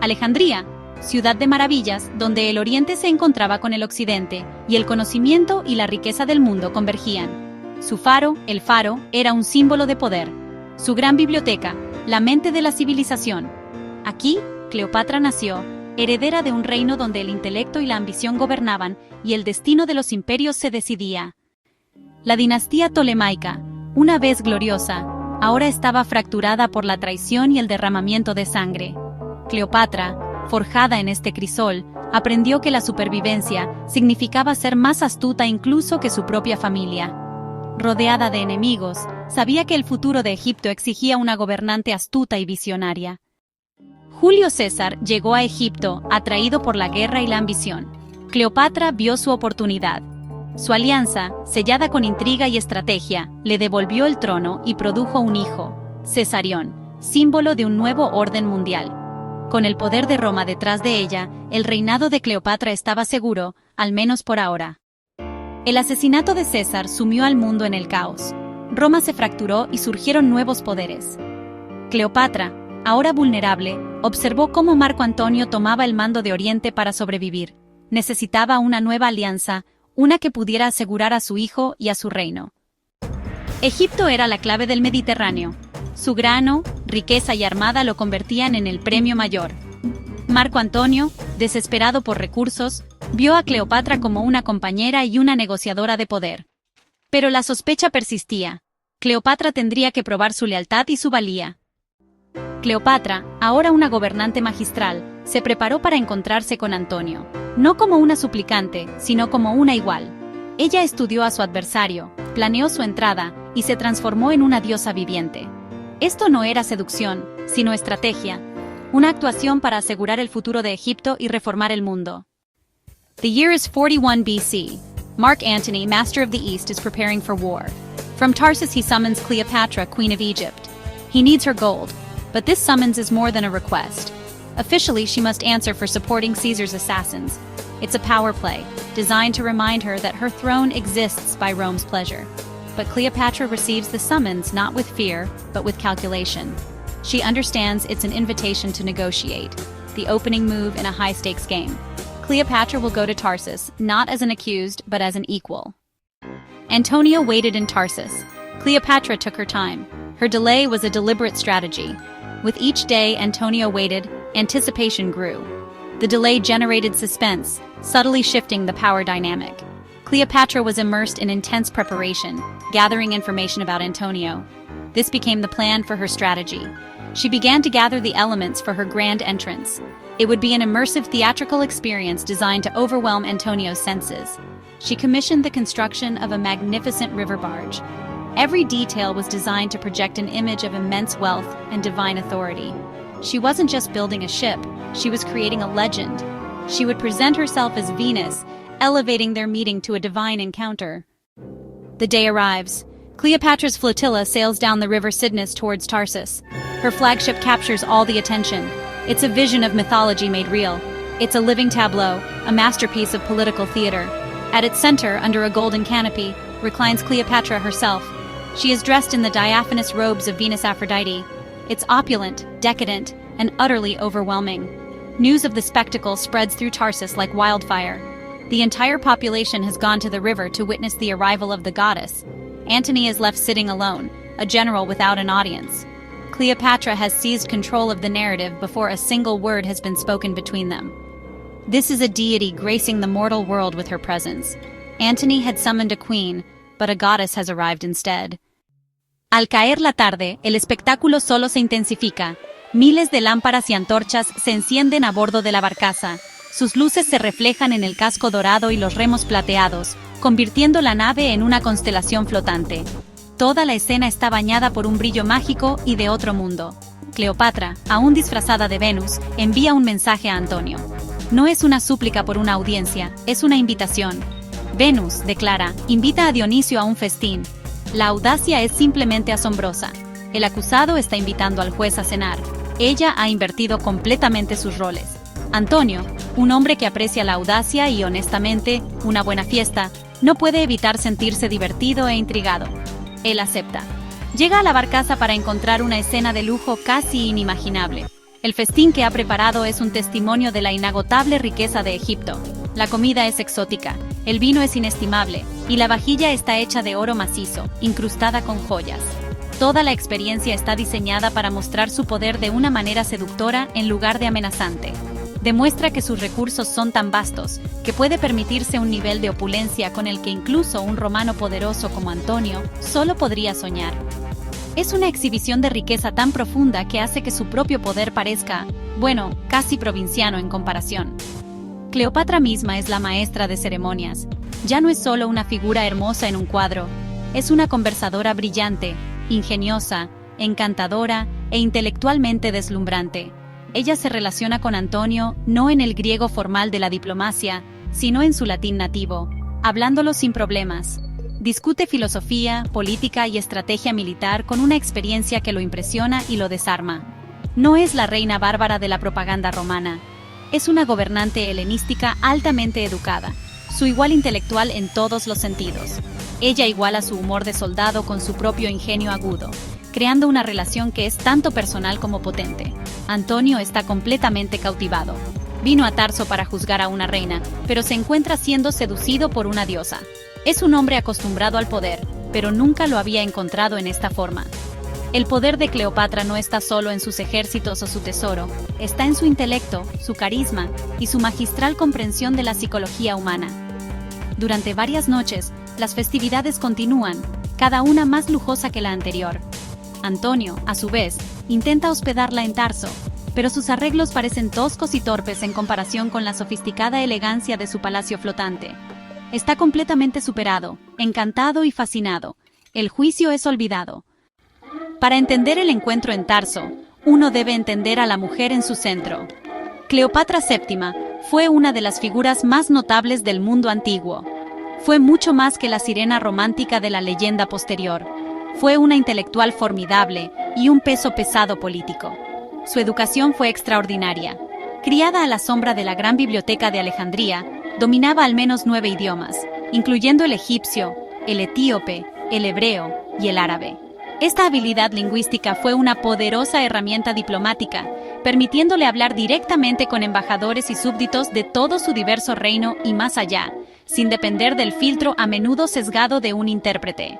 Alejandría, ciudad de maravillas donde el oriente se encontraba con el occidente y el conocimiento y la riqueza del mundo convergían. Su faro, el faro, era un símbolo de poder. Su gran biblioteca, la mente de la civilización. Aquí, Cleopatra nació, heredera de un reino donde el intelecto y la ambición gobernaban y el destino de los imperios se decidía. La dinastía tolemaica, una vez gloriosa, ahora estaba fracturada por la traición y el derramamiento de sangre. Cleopatra, forjada en este crisol, aprendió que la supervivencia significaba ser más astuta incluso que su propia familia. Rodeada de enemigos, sabía que el futuro de Egipto exigía una gobernante astuta y visionaria. Julio César llegó a Egipto atraído por la guerra y la ambición. Cleopatra vio su oportunidad. Su alianza, sellada con intriga y estrategia, le devolvió el trono y produjo un hijo, Cesarión, símbolo de un nuevo orden mundial. Con el poder de Roma detrás de ella, el reinado de Cleopatra estaba seguro, al menos por ahora. El asesinato de César sumió al mundo en el caos. Roma se fracturó y surgieron nuevos poderes. Cleopatra, ahora vulnerable, observó cómo Marco Antonio tomaba el mando de Oriente para sobrevivir. Necesitaba una nueva alianza, una que pudiera asegurar a su hijo y a su reino. Egipto era la clave del Mediterráneo. Su grano, riqueza y armada lo convertían en el premio mayor. Marco Antonio, desesperado por recursos, vio a Cleopatra como una compañera y una negociadora de poder. Pero la sospecha persistía. Cleopatra tendría que probar su lealtad y su valía. Cleopatra, ahora una gobernante magistral, se preparó para encontrarse con Antonio, no como una suplicante, sino como una igual. Ella estudió a su adversario, planeó su entrada y se transformó en una diosa viviente. Esto no era seducción, sino estrategia, una actuación para asegurar el futuro de Egipto y reformar el mundo. The year is 41 BC. Mark Antony, master of the East, is preparing for war. From Tarsus he summons Cleopatra, queen of Egypt. He needs her gold, but this summons is more than a request. Officially, she must answer for supporting Caesar's assassins. It's a power play, designed to remind her that her throne exists by Rome's pleasure. But Cleopatra receives the summons not with fear, but with calculation. She understands it's an invitation to negotiate, the opening move in a high-stakes game. Cleopatra will go to Tarsus, not as an accused, but as an equal. Antonio waited in Tarsus. Cleopatra took her time. Her delay was a deliberate strategy. With each day Antonio waited, anticipation grew. The delay generated suspense, subtly shifting the power dynamic. Cleopatra was immersed in intense preparation, gathering information about Antonio. This became the plan for her strategy. She began to gather the elements for her grand entrance. It would be an immersive theatrical experience designed to overwhelm Antonio's senses. She commissioned the construction of a magnificent river barge. Every detail was designed to project an image of immense wealth and divine authority. She wasn't just building a ship, she was creating a legend. She would present herself as Venus, elevating their meeting to a divine encounter. The day arrives. Cleopatra's flotilla sails down the river Cydnus towards Tarsus. Her flagship captures all the attention. It's a vision of mythology made real. It's a living tableau, a masterpiece of political theater. At its center, under a golden canopy, reclines Cleopatra herself. She is dressed in the diaphanous robes of Venus Aphrodite. It's opulent, decadent, and utterly overwhelming. News of the spectacle spreads through Tarsus like wildfire. The entire population has gone to the river to witness the arrival of the goddess. Antony is left sitting alone, a general without an audience. Cleopatra has seized control of the narrative before a single word has been spoken between them. This is a deity gracing the mortal world with her presence. Antony had summoned a queen, but a goddess has arrived instead. Al caer la tarde, el espectáculo solo se intensifica. Miles de lámparas y antorchas se encienden a bordo de la barcaza. Sus luces se reflejan en el casco dorado y los remos plateados, convirtiendo la nave en una constelación flotante. Toda la escena está bañada por un brillo mágico y de otro mundo. Cleopatra, aún disfrazada de Venus, envía un mensaje a Antonio. No es una súplica por una audiencia, es una invitación. Venus, declara, invita a Dionisio a un festín. La audacia es simplemente asombrosa. El acusado está invitando al juez a cenar. Ella ha invertido completamente sus roles. Antonio, un hombre que aprecia la audacia y, honestamente, una buena fiesta, no puede evitar sentirse divertido e intrigado. Él acepta. Llega a la barcaza para encontrar una escena de lujo casi inimaginable. El festín que ha preparado es un testimonio de la inagotable riqueza de Egipto. La comida es exótica, el vino es inestimable, y la vajilla está hecha de oro macizo, incrustada con joyas. Toda la experiencia está diseñada para mostrar su poder de una manera seductora en lugar de amenazante. Demuestra que sus recursos son tan vastos, que puede permitirse un nivel de opulencia con el que incluso un romano poderoso como Antonio solo podría soñar. Es una exhibición de riqueza tan profunda que hace que su propio poder parezca, bueno, casi provinciano en comparación. Cleopatra misma es la maestra de ceremonias. Ya no es solo una figura hermosa en un cuadro, es una conversadora brillante, ingeniosa, encantadora e intelectualmente deslumbrante. Ella se relaciona con Antonio no en el griego formal de la diplomacia, sino en su latín nativo, hablándolo sin problemas. Discute filosofía, política y estrategia militar con una experiencia que lo impresiona y lo desarma. No es la reina bárbara de la propaganda romana. Es una gobernante helenística altamente educada, su igual intelectual en todos los sentidos. Ella iguala su humor de soldado con su propio ingenio agudo, creando una relación que es tanto personal como potente. Antonio está completamente cautivado. Vino a Tarso para juzgar a una reina, pero se encuentra siendo seducido por una diosa. Es un hombre acostumbrado al poder, pero nunca lo había encontrado en esta forma. El poder de Cleopatra no está solo en sus ejércitos o su tesoro, está en su intelecto, su carisma y su magistral comprensión de la psicología humana. Durante varias noches, las festividades continúan, cada una más lujosa que la anterior. Antonio, a su vez, intenta hospedarla en Tarso, pero sus arreglos parecen toscos y torpes en comparación con la sofisticada elegancia de su palacio flotante. Está completamente superado, encantado y fascinado. El juicio es olvidado. Para entender el encuentro en Tarso, uno debe entender a la mujer en su centro. Cleopatra VII fue una de las figuras más notables del mundo antiguo. Fue mucho más que la sirena romántica de la leyenda posterior. Fue una intelectual formidable y un peso pesado político. Su educación fue extraordinaria. Criada a la sombra de la gran biblioteca de Alejandría, dominaba al menos 9 idiomas, incluyendo el egipcio, el etíope, el hebreo y el árabe. Esta habilidad lingüística fue una poderosa herramienta diplomática, permitiéndole hablar directamente con embajadores y súbditos de todo su diverso reino y más allá, sin depender del filtro a menudo sesgado de un intérprete.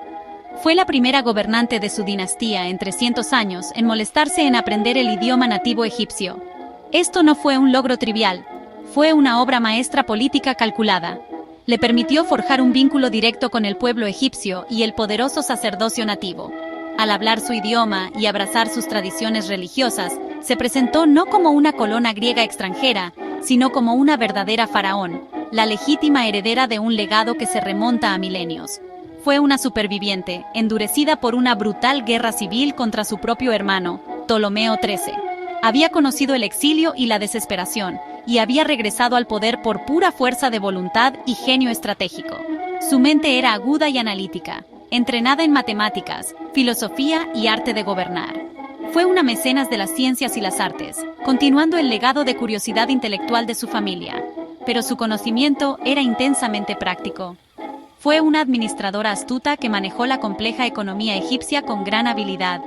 Fue la primera gobernante de su dinastía en 300 años en molestarse en aprender el idioma nativo egipcio. Esto no fue un logro trivial, fue una obra maestra política calculada. Le permitió forjar un vínculo directo con el pueblo egipcio y el poderoso sacerdocio nativo. Al hablar su idioma y abrazar sus tradiciones religiosas, se presentó no como una colonia griega extranjera, sino como una verdadera faraón, la legítima heredera de un legado que se remonta a milenios. Fue una superviviente, endurecida por una brutal guerra civil contra su propio hermano, Ptolomeo XIII. Había conocido el exilio y la desesperación, y había regresado al poder por pura fuerza de voluntad y genio estratégico. Su mente era aguda y analítica, entrenada en matemáticas, filosofía y arte de gobernar. Fue una mecenas de las ciencias y las artes, continuando el legado de curiosidad intelectual de su familia, pero su conocimiento era intensamente práctico. Fue una administradora astuta que manejó la compleja economía egipcia con gran habilidad,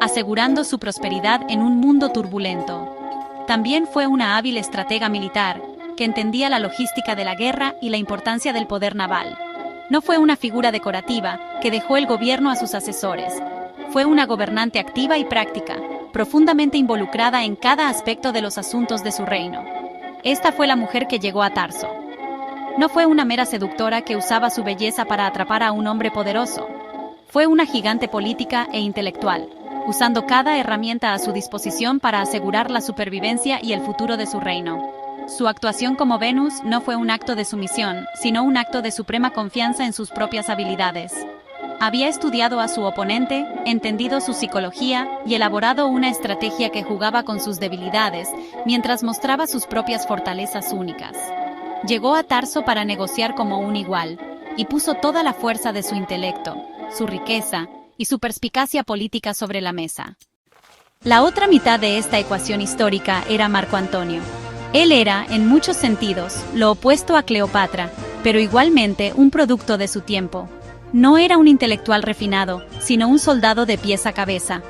asegurando su prosperidad en un mundo turbulento. También fue una hábil estratega militar, que entendía la logística de la guerra y la importancia del poder naval. No fue una figura decorativa que dejó el gobierno a sus asesores. Fue una gobernante activa y práctica, profundamente involucrada en cada aspecto de los asuntos de su reino. Esta fue la mujer que llegó a Tarso. No fue una mera seductora que usaba su belleza para atrapar a un hombre poderoso. Fue una gigante política e intelectual, usando cada herramienta a su disposición para asegurar la supervivencia y el futuro de su reino. Su actuación como Venus no fue un acto de sumisión, sino un acto de suprema confianza en sus propias habilidades. Había estudiado a su oponente, entendido su psicología y elaborado una estrategia que jugaba con sus debilidades, mientras mostraba sus propias fortalezas únicas. Llegó a Tarso para negociar como un igual, y puso toda la fuerza de su intelecto, su riqueza y su perspicacia política sobre la mesa. La otra mitad de esta ecuación histórica era Marco Antonio. Él era, en muchos sentidos, lo opuesto a Cleopatra, pero igualmente un producto de su tiempo. No era un intelectual refinado, sino un soldado de pies a cabeza.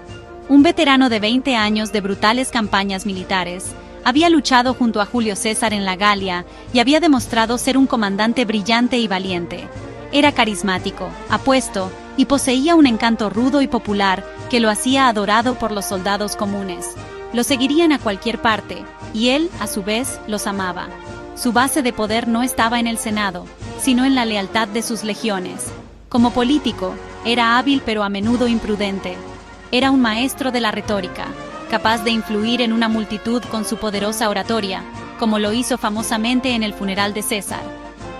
Un veterano de 20 años de brutales campañas militares, había luchado junto a Julio César en la Galia y había demostrado ser un comandante brillante y valiente. Era carismático, apuesto, y poseía un encanto rudo y popular que lo hacía adorado por los soldados comunes. Lo seguirían a cualquier parte, y él, a su vez, los amaba. Su base de poder no estaba en el Senado, sino en la lealtad de sus legiones. Como político, era hábil pero a menudo imprudente. Era un maestro de la retórica, capaz de influir en una multitud con su poderosa oratoria, como lo hizo famosamente en el funeral de César.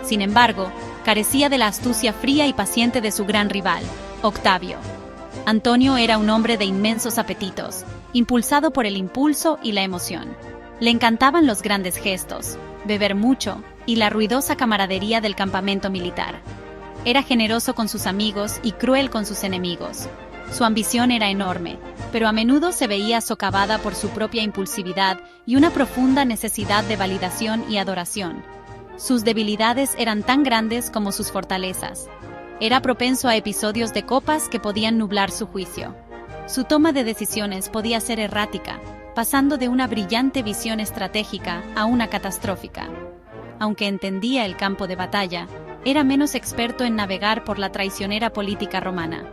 Sin embargo, carecía de la astucia fría y paciente de su gran rival, Octavio. Antonio era un hombre de inmensos apetitos, impulsado por el impulso y la emoción. Le encantaban los grandes gestos, beber mucho y la ruidosa camaradería del campamento militar. Era generoso con sus amigos y cruel con sus enemigos. Su ambición era enorme, pero a menudo se veía socavada por su propia impulsividad y una profunda necesidad de validación y adoración. Sus debilidades eran tan grandes como sus fortalezas. Era propenso a episodios de copas que podían nublar su juicio. Su toma de decisiones podía ser errática, pasando de una brillante visión estratégica a una catastrófica. Aunque entendía el campo de batalla, era menos experto en navegar por la traicionera política romana.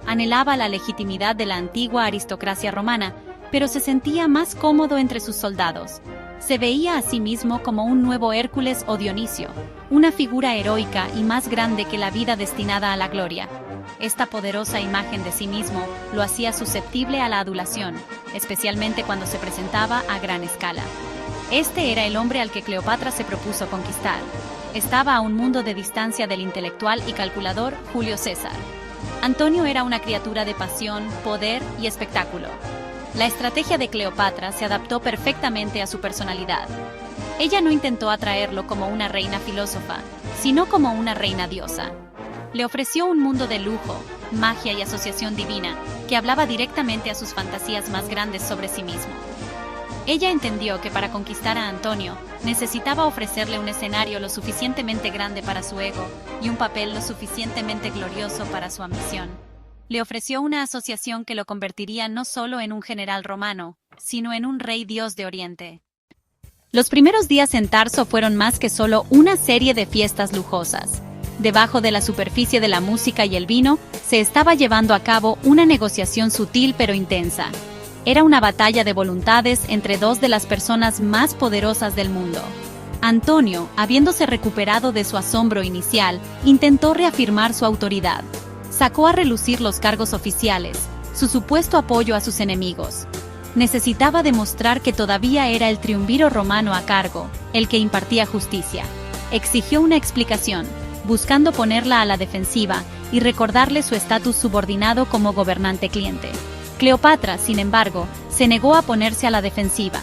Anhelaba la legitimidad de la antigua aristocracia romana, pero se sentía más cómodo entre sus soldados. Se veía a sí mismo como un nuevo Hércules o Dionisio, una figura heroica y más grande que la vida destinada a la gloria. Esta poderosa imagen de sí mismo lo hacía susceptible a la adulación, especialmente cuando se presentaba a gran escala. Este era el hombre al que Cleopatra se propuso conquistar. Estaba a un mundo de distancia del intelectual y calculador Julio César. Antonio era una criatura de pasión, poder y espectáculo. La estrategia de Cleopatra se adaptó perfectamente a su personalidad. Ella no intentó atraerlo como una reina filósofa, sino como una reina diosa. Le ofreció un mundo de lujo, magia y asociación divina, que hablaba directamente a sus fantasías más grandes sobre sí mismo. Ella entendió que para conquistar a Antonio, necesitaba ofrecerle un escenario lo suficientemente grande para su ego y un papel lo suficientemente glorioso para su ambición. Le ofreció una asociación que lo convertiría no solo en un general romano, sino en un rey dios de Oriente. Los primeros días en Tarso fueron más que solo una serie de fiestas lujosas. Debajo de la superficie de la música y el vino, se estaba llevando a cabo una negociación sutil pero intensa. Era una batalla de voluntades entre dos de las personas más poderosas del mundo. Antonio, habiéndose recuperado de su asombro inicial, intentó reafirmar su autoridad. Sacó a relucir los cargos oficiales, su supuesto apoyo a sus enemigos. Necesitaba demostrar que todavía era el triunviro romano a cargo, el que impartía justicia. Exigió una explicación, buscando ponerla a la defensiva y recordarle su estatus subordinado como gobernante cliente. Cleopatra, sin embargo, se negó a ponerse a la defensiva.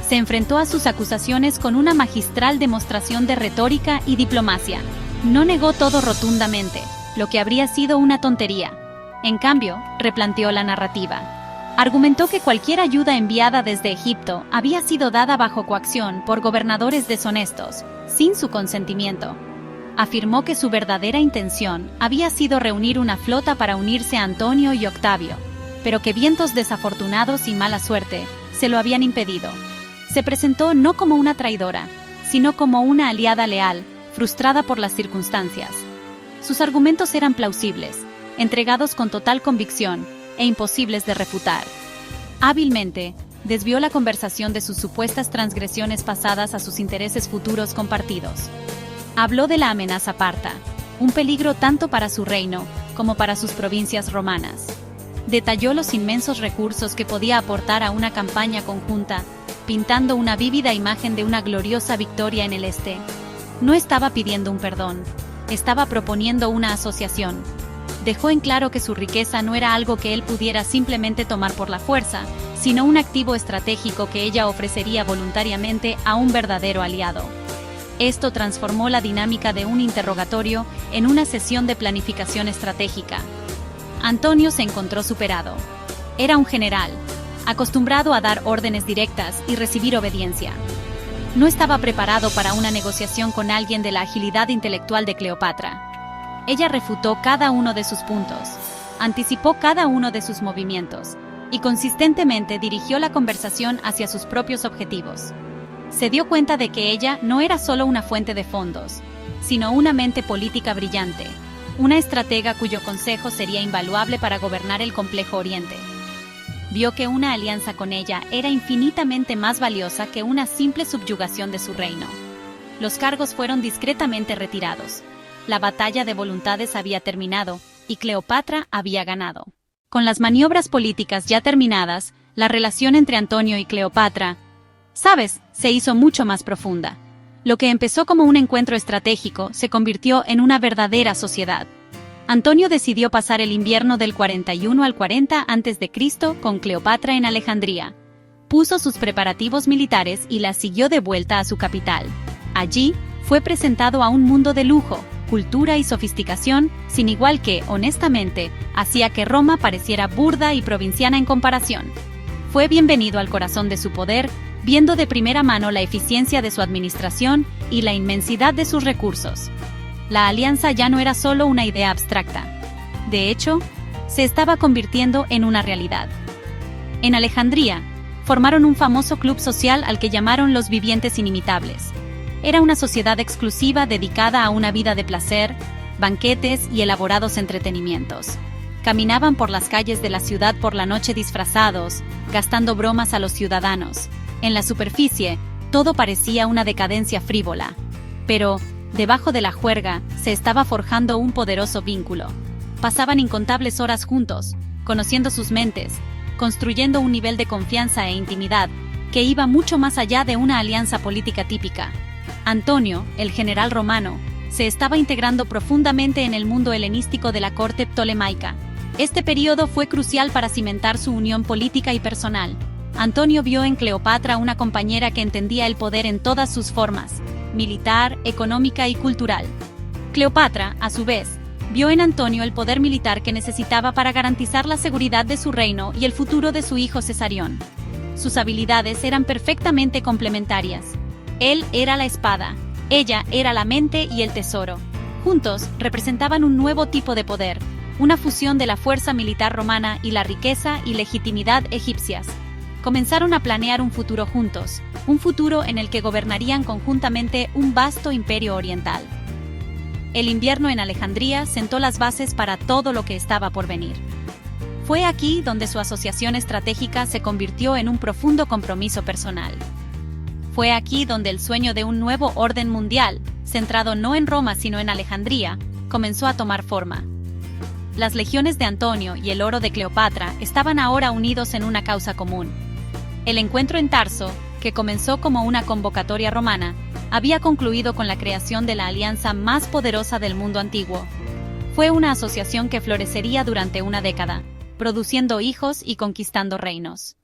Se enfrentó a sus acusaciones con una magistral demostración de retórica y diplomacia. No negó todo rotundamente, lo que habría sido una tontería. En cambio, replanteó la narrativa. Argumentó que cualquier ayuda enviada desde Egipto había sido dada bajo coacción por gobernadores deshonestos, sin su consentimiento. Afirmó que su verdadera intención había sido reunir una flota para unirse a Antonio y Octavio, pero que vientos desafortunados y mala suerte se lo habían impedido. Se presentó no como una traidora, sino como una aliada leal, frustrada por las circunstancias. Sus argumentos eran plausibles, entregados con total convicción e imposibles de refutar. Hábilmente, desvió la conversación de sus supuestas transgresiones pasadas a sus intereses futuros compartidos. Habló de la amenaza parta, un peligro tanto para su reino como para sus provincias romanas. Detalló los inmensos recursos que podía aportar a una campaña conjunta, pintando una vívida imagen de una gloriosa victoria en el este. No estaba pidiendo un perdón, estaba proponiendo una asociación. Dejó en claro que su riqueza no era algo que él pudiera simplemente tomar por la fuerza, sino un activo estratégico que ella ofrecería voluntariamente a un verdadero aliado. Esto transformó la dinámica de un interrogatorio en una sesión de planificación estratégica. Antonio se encontró superado. Era un general, acostumbrado a dar órdenes directas y recibir obediencia. No estaba preparado para una negociación con alguien de la agilidad intelectual de Cleopatra. Ella refutó cada uno de sus puntos, anticipó cada uno de sus movimientos, y consistentemente dirigió la conversación hacia sus propios objetivos. Se dio cuenta de que ella no era solo una fuente de fondos, sino una mente política brillante, una estratega cuyo consejo sería invaluable para gobernar el complejo Oriente. Vio que una alianza con ella era infinitamente más valiosa que una simple subyugación de su reino. Los cargos fueron discretamente retirados. La batalla de voluntades había terminado y Cleopatra había ganado. Con las maniobras políticas ya terminadas, la relación entre Antonio y Cleopatra, se hizo mucho más profunda. Lo que empezó como un encuentro estratégico se convirtió en una verdadera sociedad. Antonio decidió pasar el invierno del 41 al 40 a.C. con Cleopatra en Alejandría. Puso sus preparativos militares y la siguió de vuelta a su capital. Allí, fue presentado a un mundo de lujo, cultura y sofisticación, sin igual que, honestamente, hacía que Roma pareciera burda y provinciana en comparación. Fue bienvenido al corazón de su poder, viendo de primera mano la eficiencia de su administración y la inmensidad de sus recursos. La alianza ya no era solo una idea abstracta. De hecho, se estaba convirtiendo en una realidad. En Alejandría, formaron un famoso club social al que llamaron los Vivientes Inimitables. Era una sociedad exclusiva dedicada a una vida de placer, banquetes y elaborados entretenimientos. Caminaban por las calles de la ciudad por la noche disfrazados, gastando bromas a los ciudadanos. En la superficie, todo parecía una decadencia frívola. Pero, debajo de la juerga, se estaba forjando un poderoso vínculo. Pasaban incontables horas juntos, conociendo sus mentes, construyendo un nivel de confianza e intimidad que iba mucho más allá de una alianza política típica. Antonio, el general romano, se estaba integrando profundamente en el mundo helenístico de la corte ptolemaica. Este período fue crucial para cimentar su unión política y personal. Antonio vio en Cleopatra una compañera que entendía el poder en todas sus formas, militar, económica y cultural. Cleopatra, a su vez, vio en Antonio el poder militar que necesitaba para garantizar la seguridad de su reino y el futuro de su hijo Cesarión. Sus habilidades eran perfectamente complementarias. Él era la espada, ella era la mente y el tesoro. Juntos representaban un nuevo tipo de poder, una fusión de la fuerza militar romana y la riqueza y legitimidad egipcias. Comenzaron a planear un futuro juntos, un futuro en el que gobernarían conjuntamente un vasto imperio oriental. El invierno en Alejandría sentó las bases para todo lo que estaba por venir. Fue aquí donde su asociación estratégica se convirtió en un profundo compromiso personal. Fue aquí donde el sueño de un nuevo orden mundial, centrado no en Roma sino en Alejandría, comenzó a tomar forma. Las legiones de Antonio y el oro de Cleopatra estaban ahora unidos en una causa común. El encuentro en Tarso, que comenzó como una convocatoria romana, había concluido con la creación de la alianza más poderosa del mundo antiguo. Fue una asociación que florecería durante una década, produciendo hijos y conquistando reinos.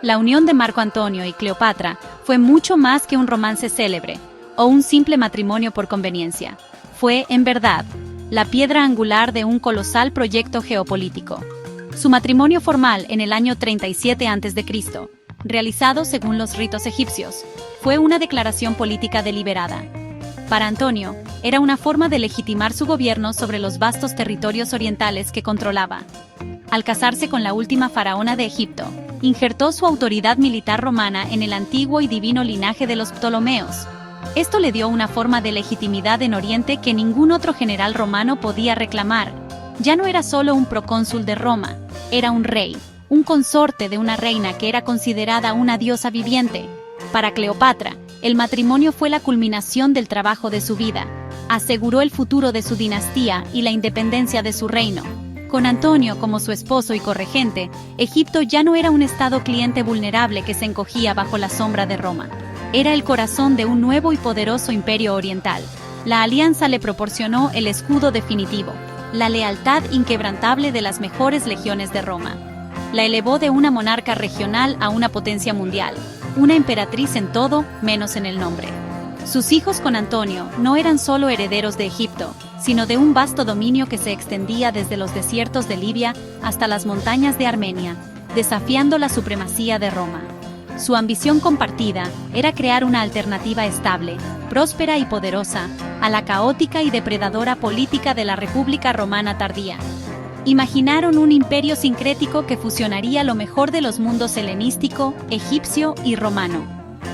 La unión de Marco Antonio y Cleopatra fue mucho más que un romance célebre o un simple matrimonio por conveniencia. Fue, en verdad, la piedra angular de un colosal proyecto geopolítico. Su matrimonio formal en el año 37 a.C., realizado según los ritos egipcios, fue una declaración política deliberada. Para Antonio, era una forma de legitimar su gobierno sobre los vastos territorios orientales que controlaba. Al casarse con la última faraona de Egipto, injertó su autoridad militar romana en el antiguo y divino linaje de los Ptolomeos. Esto le dio una forma de legitimidad en Oriente que ningún otro general romano podía reclamar. Ya no era solo un procónsul de Roma, era un rey, un consorte de una reina que era considerada una diosa viviente. Para Cleopatra, el matrimonio fue la culminación del trabajo de su vida. Aseguró el futuro de su dinastía y la independencia de su reino. Con Antonio como su esposo y corregente, Egipto ya no era un estado cliente vulnerable que se encogía bajo la sombra de Roma. Era el corazón de un nuevo y poderoso imperio oriental. La alianza le proporcionó el escudo definitivo, la lealtad inquebrantable de las mejores legiones de Roma. La elevó de una monarca regional a una potencia mundial, una emperatriz en todo, menos en el nombre. Sus hijos con Antonio no eran solo herederos de Egipto, sino de un vasto dominio que se extendía desde los desiertos de Libia hasta las montañas de Armenia, desafiando la supremacía de Roma. Su ambición compartida era crear una alternativa estable, próspera y poderosa a la caótica y depredadora política de la República Romana tardía. Imaginaron un imperio sincrético que fusionaría lo mejor de los mundos helenístico, egipcio y romano.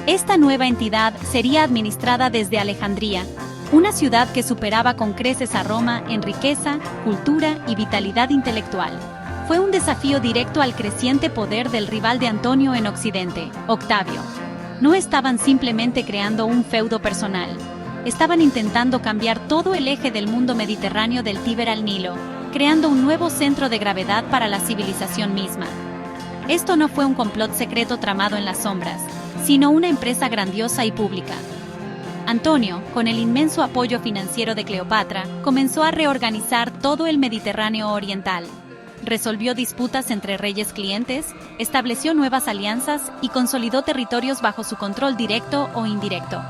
Esta nueva entidad sería administrada desde Alejandría, una ciudad que superaba con creces a Roma en riqueza, cultura y vitalidad intelectual. Fue un desafío directo al creciente poder del rival de Antonio en Occidente, Octavio. No estaban simplemente creando un feudo personal, estaban intentando cambiar todo el eje del mundo mediterráneo del Tíber al Nilo, creando un nuevo centro de gravedad para la civilización misma. Esto no fue un complot secreto tramado en las sombras, sino una empresa grandiosa y pública. Antonio, con el inmenso apoyo financiero de Cleopatra, comenzó a reorganizar todo el Mediterráneo oriental. Resolvió disputas entre reyes clientes, estableció nuevas alianzas y consolidó territorios bajo su control directo o indirecto.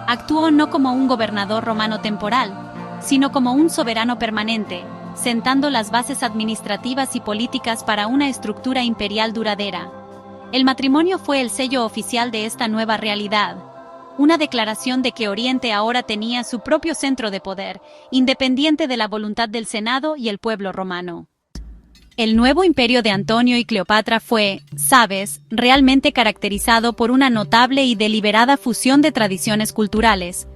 Actuó no como un gobernador romano temporal, sino como un soberano permanente, sentando las bases administrativas y políticas para una estructura imperial duradera. El matrimonio fue el sello oficial de esta nueva realidad, una declaración de que Oriente ahora tenía su propio centro de poder, independiente de la voluntad del Senado y el pueblo romano. El nuevo imperio de Antonio y Cleopatra fue, sabes, realmente caracterizado por una notable y deliberada fusión de tradiciones culturales.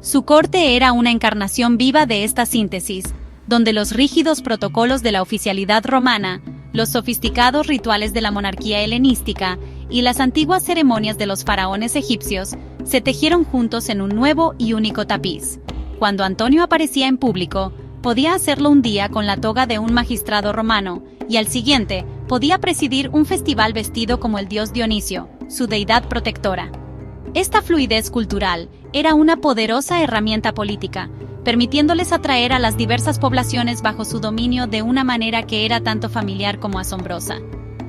Su corte era una encarnación viva de esta síntesis, donde los rígidos protocolos de la oficialidad romana, los sofisticados rituales de la monarquía helenística y las antiguas ceremonias de los faraones egipcios se tejieron juntos en un nuevo y único tapiz. Cuando Antonio aparecía en público, podía hacerlo un día con la toga de un magistrado romano, y al siguiente podía presidir un festival vestido como el dios Dionisio, su deidad protectora. Esta fluidez cultural era una poderosa herramienta política, permitiéndoles atraer a las diversas poblaciones bajo su dominio de una manera que era tanto familiar como asombrosa.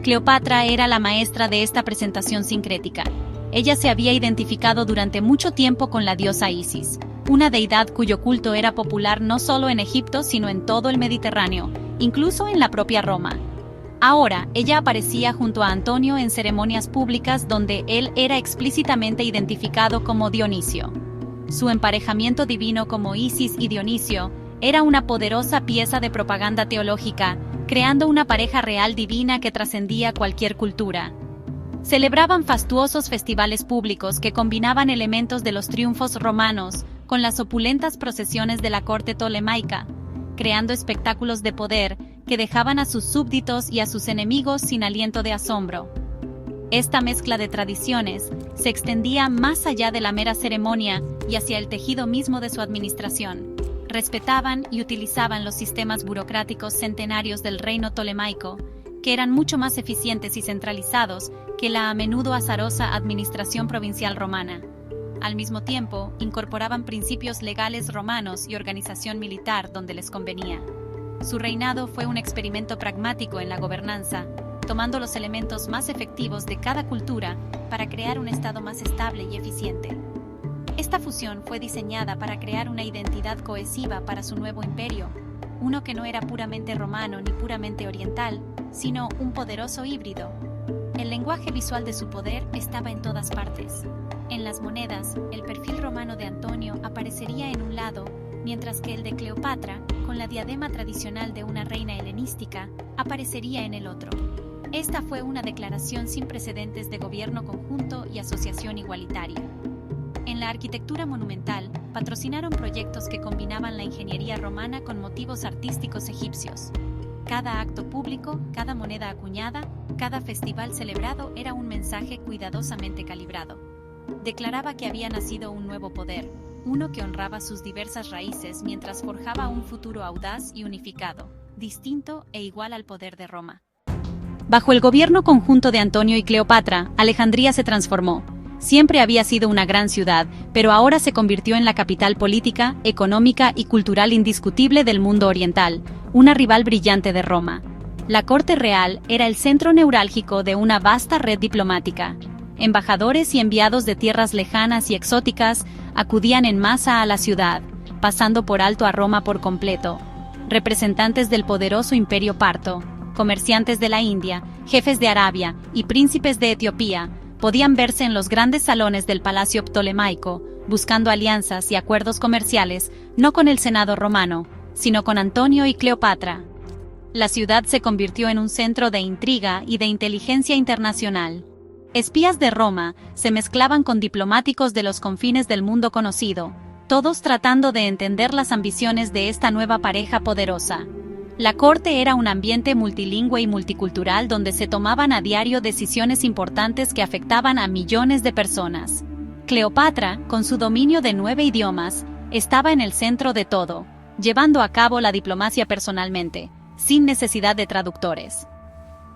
Cleopatra era la maestra de esta presentación sincrética. Ella se había identificado durante mucho tiempo con la diosa Isis, una deidad cuyo culto era popular no solo en Egipto sino en todo el Mediterráneo, incluso en la propia Roma. Ahora, ella aparecía junto a Antonio en ceremonias públicas donde él era explícitamente identificado como Dionisio. Su emparejamiento divino como Isis y Dionisio era una poderosa pieza de propaganda teológica, creando una pareja real divina que trascendía cualquier cultura. Celebraban fastuosos festivales públicos que combinaban elementos de los triunfos romanos con las opulentas procesiones de la corte tolemaica, creando espectáculos de poder que dejaban a sus súbditos y a sus enemigos sin aliento de asombro. Esta mezcla de tradiciones se extendía más allá de la mera ceremonia y hacia el tejido mismo de su administración. Respetaban y utilizaban los sistemas burocráticos centenarios del reino tolemaico, que eran mucho más eficientes y centralizados que la a menudo azarosa administración provincial romana. Al mismo tiempo, incorporaban principios legales romanos y organización militar donde les convenía. Su reinado fue un experimento pragmático en la gobernanza, tomando los elementos más efectivos de cada cultura para crear un estado más estable y eficiente. Esta fusión fue diseñada para crear una identidad cohesiva para su nuevo imperio, uno que no era puramente romano ni puramente oriental, sino un poderoso híbrido. El lenguaje visual de su poder estaba en todas partes. En las monedas, el perfil romano de Antonio aparecería en un lado, mientras que el de Cleopatra, con la diadema tradicional de una reina helenística, aparecería en el otro. Esta fue una declaración sin precedentes de gobierno conjunto y asociación igualitaria. En la arquitectura monumental, patrocinaron proyectos que combinaban la ingeniería romana con motivos artísticos egipcios. Cada acto público, cada moneda acuñada, cada festival celebrado era un mensaje cuidadosamente calibrado. Declaraba que había nacido un nuevo poder, uno que honraba sus diversas raíces mientras forjaba un futuro audaz y unificado, distinto e igual al poder de Roma. Bajo el gobierno conjunto de Antonio y Cleopatra, Alejandría se transformó. Siempre había sido una gran ciudad, pero ahora se convirtió en la capital política, económica y cultural indiscutible del mundo oriental, una rival brillante de Roma. La corte real era el centro neurálgico de una vasta red diplomática. Embajadores y enviados de tierras lejanas y exóticas acudían en masa a la ciudad, pasando por alto a Roma por completo. Representantes del poderoso imperio parto, comerciantes de la India, jefes de Arabia y príncipes de Etiopía podían verse en los grandes salones del Palacio Ptolemaico, buscando alianzas y acuerdos comerciales no con el Senado romano, sino con Antonio y Cleopatra. La ciudad se convirtió en un centro de intriga y de inteligencia internacional. Espías de Roma se mezclaban con diplomáticos de los confines del mundo conocido, todos tratando de entender las ambiciones de esta nueva pareja poderosa. La corte era un ambiente multilingüe y multicultural donde se tomaban a diario decisiones importantes que afectaban a millones de personas. Cleopatra, con su dominio de 9 idiomas, estaba en el centro de todo, llevando a cabo la diplomacia personalmente, sin necesidad de traductores.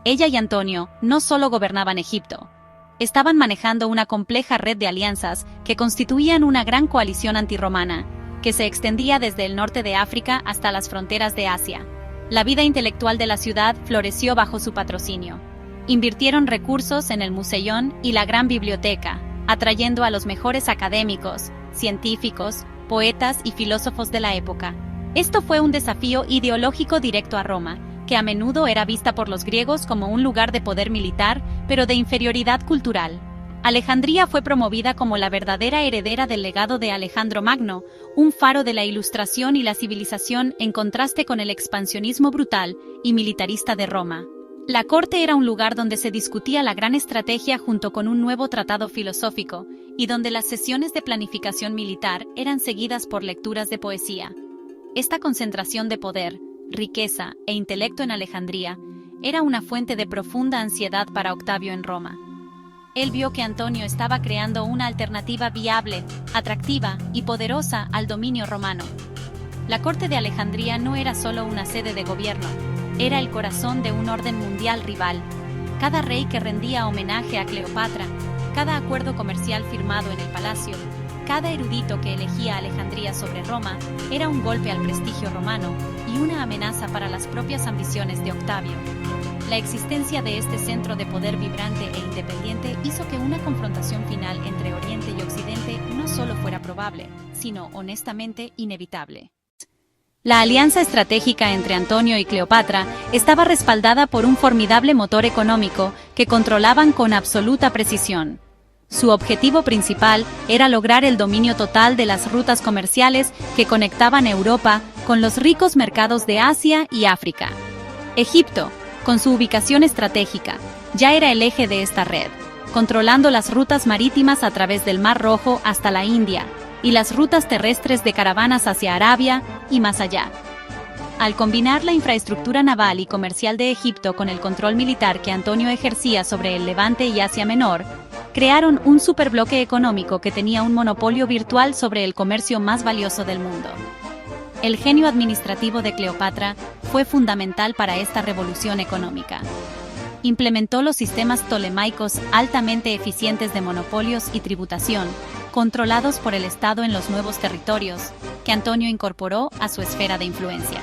Ella y Antonio no solo gobernaban Egipto, estaban manejando una compleja red de alianzas que constituían una gran coalición antirromana, que se extendía desde el norte de África hasta las fronteras de Asia. La vida intelectual de la ciudad floreció bajo su patrocinio. Invirtieron recursos en el Museión y la gran biblioteca, atrayendo a los mejores académicos, científicos, poetas y filósofos de la época. Esto fue un desafío ideológico directo a Roma, que a menudo era vista por los griegos como un lugar de poder militar, pero de inferioridad cultural. Alejandría fue promovida como la verdadera heredera del legado de Alejandro Magno, un faro de la ilustración y la civilización en contraste con el expansionismo brutal y militarista de Roma. La corte era un lugar donde se discutía la gran estrategia junto con un nuevo tratado filosófico, y donde las sesiones de planificación militar eran seguidas por lecturas de poesía. Esta concentración de poder, riqueza e intelecto en Alejandría era una fuente de profunda ansiedad para Octavio en Roma. Él vio que Antonio estaba creando una alternativa viable, atractiva y poderosa al dominio romano. La corte de Alejandría no era solo una sede de gobierno, era el corazón de un orden mundial rival. Cada rey que rendía homenaje a Cleopatra, cada acuerdo comercial firmado en el palacio, cada erudito que elegía Alejandría sobre Roma, era un golpe al prestigio romano y una amenaza para las propias ambiciones de Octavio. La existencia de este centro de poder vibrante e independiente hizo que una confrontación final entre Oriente y Occidente no solo fuera probable, sino honestamente inevitable. La alianza estratégica entre Antonio y Cleopatra estaba respaldada por un formidable motor económico que controlaban con absoluta precisión. Su objetivo principal era lograr el dominio total de las rutas comerciales que conectaban Europa con los ricos mercados de Asia y África. Egipto, con su ubicación estratégica, ya era el eje de esta red, controlando las rutas marítimas a través del Mar Rojo hasta la India y las rutas terrestres de caravanas hacia Arabia y más allá. Al combinar la infraestructura naval y comercial de Egipto con el control militar que Antonio ejercía sobre el Levante y Asia Menor, crearon un superbloque económico que tenía un monopolio virtual sobre el comercio más valioso del mundo. El genio administrativo de Cleopatra fue fundamental para esta revolución económica. Implementó los sistemas ptolemaicos altamente eficientes de monopolios y tributación, controlados por el Estado en los nuevos territorios, que Antonio incorporó a su esfera de influencia.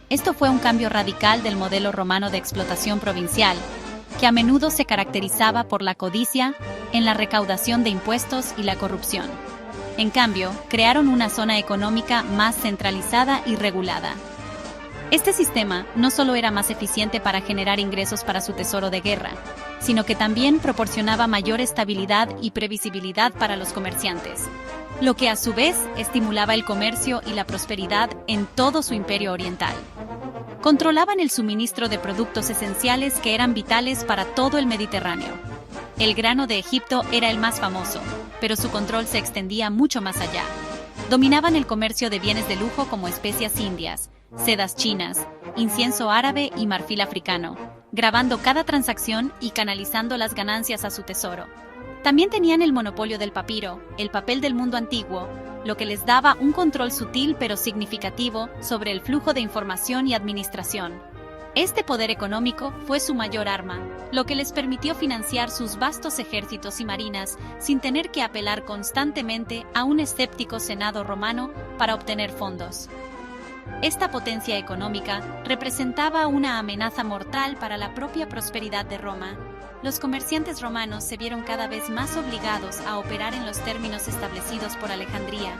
Esto fue un cambio radical del modelo romano de explotación provincial, que a menudo se caracterizaba por la codicia en la recaudación de impuestos y la corrupción. En cambio, crearon una zona económica más centralizada y regulada. Este sistema no solo era más eficiente para generar ingresos para su tesoro de guerra, sino que también proporcionaba mayor estabilidad y previsibilidad para los comerciantes, lo que a su vez estimulaba el comercio y la prosperidad en todo su imperio oriental. Controlaban el suministro de productos esenciales que eran vitales para todo el Mediterráneo. El grano de Egipto era el más famoso, pero su control se extendía mucho más allá. Dominaban el comercio de bienes de lujo como especias indias, sedas chinas, incienso árabe y marfil africano, grabando cada transacción y canalizando las ganancias a su tesoro. También tenían el monopolio del papiro, el papel del mundo antiguo, lo que les daba un control sutil pero significativo sobre el flujo de información y administración. Este poder económico fue su mayor arma, lo que les permitió financiar sus vastos ejércitos y marinas sin tener que apelar constantemente a un escéptico Senado romano para obtener fondos. Esta potencia económica representaba una amenaza mortal para la propia prosperidad de Roma. Los comerciantes romanos se vieron cada vez más obligados a operar en los términos establecidos por Alejandría.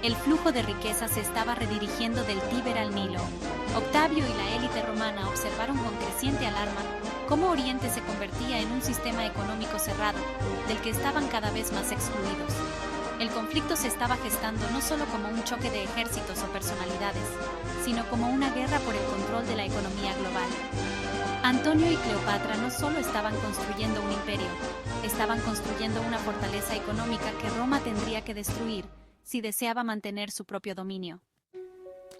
El flujo de riqueza se estaba redirigiendo del Tíber al Nilo. Octavio y la élite romana observaron con creciente alarma cómo Oriente se convertía en un sistema económico cerrado, del que estaban cada vez más excluidos. El conflicto se estaba gestando no solo como un choque de ejércitos o personalidades, sino como una guerra por el control de la economía global. Antonio y Cleopatra no solo estaban construyendo un imperio, estaban construyendo una fortaleza económica que Roma tendría que destruir si deseaba mantener su propio dominio.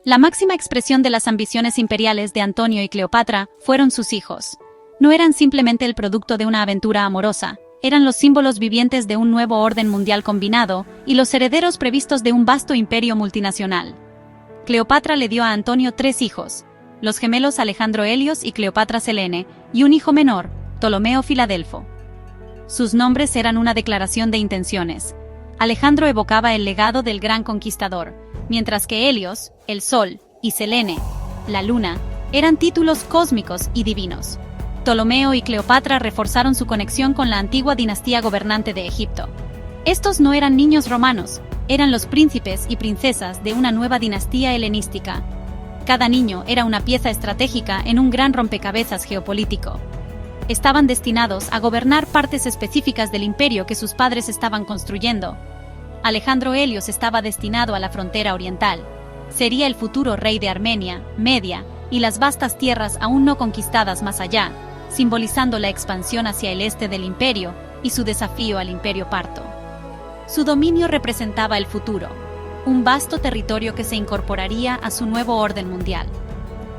La máxima expresión de las ambiciones imperiales de Antonio y Cleopatra fueron sus hijos. No eran simplemente el producto de una aventura amorosa, eran los símbolos vivientes de un nuevo orden mundial combinado y los herederos previstos de un vasto imperio multinacional. Cleopatra le dio a Antonio 3 hijos, los gemelos Alejandro Helios y Cleopatra Selene, y un hijo menor, Ptolomeo Filadelfo. Sus nombres eran una declaración de intenciones. Alejandro evocaba el legado del gran conquistador, mientras que Helios, el sol, y Selene, la luna, eran títulos cósmicos y divinos. Ptolomeo y Cleopatra reforzaron su conexión con la antigua dinastía gobernante de Egipto. Estos no eran niños romanos, eran los príncipes y princesas de una nueva dinastía helenística. Cada niño era una pieza estratégica en un gran rompecabezas geopolítico. Estaban destinados a gobernar partes específicas del imperio que sus padres estaban construyendo. Alejandro Helios estaba destinado a la frontera oriental. Sería el futuro rey de Armenia, Media y las vastas tierras aún no conquistadas más allá, simbolizando la expansión hacia el este del imperio y su desafío al imperio parto. Su dominio representaba el futuro, un vasto territorio que se incorporaría a su nuevo orden mundial.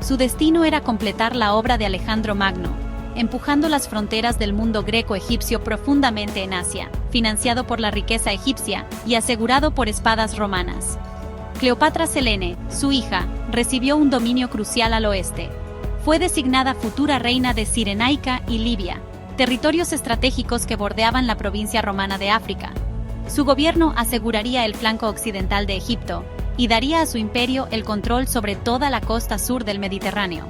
Su destino era completar la obra de Alejandro Magno, empujando las fronteras del mundo greco-egipcio profundamente en Asia, financiado por la riqueza egipcia y asegurado por espadas romanas. Cleopatra Selene, su hija, recibió un dominio crucial al oeste. Fue designada futura reina de Cirenaica y Libia, territorios estratégicos que bordeaban la provincia romana de África. Su gobierno aseguraría el flanco occidental de Egipto y daría a su imperio el control sobre toda la costa sur del Mediterráneo.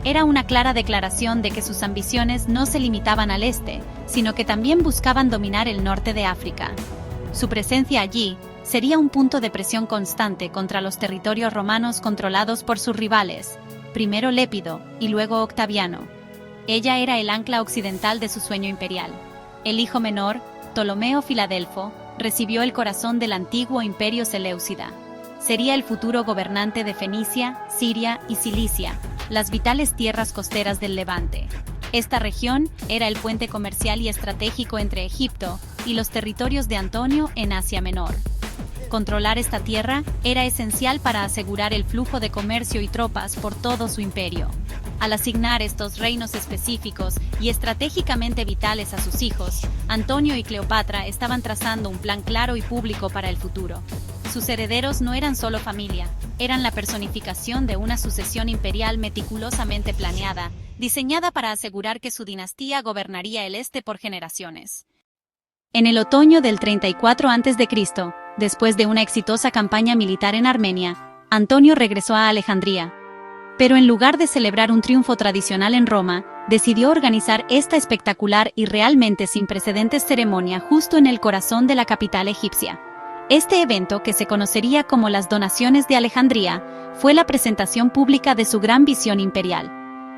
Era una clara declaración de que sus ambiciones no se limitaban al este, sino que también buscaban dominar el norte de África. Su presencia allí sería un punto de presión constante contra los territorios romanos controlados por sus rivales, primero Lépido y luego Octaviano. Ella era el ancla occidental de su sueño imperial. El hijo menor, Ptolomeo Filadelfo, recibió el corazón del antiguo imperio seleucida. Sería el futuro gobernante de Fenicia, Siria y Cilicia, las vitales tierras costeras del Levante. Esta región era el puente comercial y estratégico entre Egipto y los territorios de Antonio en Asia Menor. Controlar esta tierra era esencial para asegurar el flujo de comercio y tropas por todo su imperio. Al asignar estos reinos específicos y estratégicamente vitales a sus hijos, Antonio y Cleopatra estaban trazando un plan claro y público para el futuro. Sus herederos no eran solo familia, eran la personificación de una sucesión imperial meticulosamente planeada, diseñada para asegurar que su dinastía gobernaría el este por generaciones. En el otoño del 34 a.C., después de una exitosa campaña militar en Armenia, Antonio regresó a Alejandría. Pero en lugar de celebrar un triunfo tradicional en Roma, decidió organizar esta espectacular y realmente sin precedentes ceremonia justo en el corazón de la capital egipcia. Este evento, que se conocería como las Donaciones de Alejandría, fue la presentación pública de su gran visión imperial.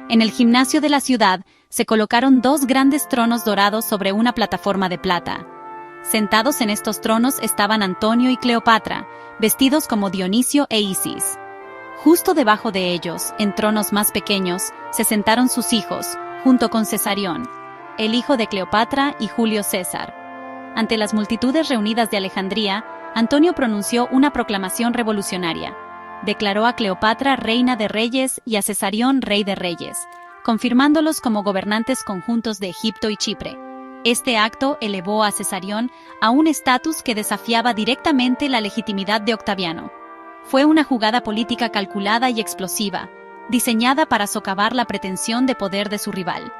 En el gimnasio de la ciudad se colocaron 2 grandes tronos dorados sobre una plataforma de plata. Sentados en estos tronos estaban Antonio y Cleopatra, vestidos como Dionisio e Isis. Justo debajo de ellos, en tronos más pequeños, se sentaron sus hijos, junto con Cesarión, el hijo de Cleopatra y Julio César. Ante las multitudes reunidas de Alejandría, Antonio pronunció una proclamación revolucionaria. Declaró a Cleopatra reina de reyes y a Cesarión rey de reyes, confirmándolos como gobernantes conjuntos de Egipto y Chipre. Este acto elevó a Cesarión a un estatus que desafiaba directamente la legitimidad de Octaviano. Fue una jugada política calculada y explosiva, diseñada para socavar la pretensión de poder de su rival.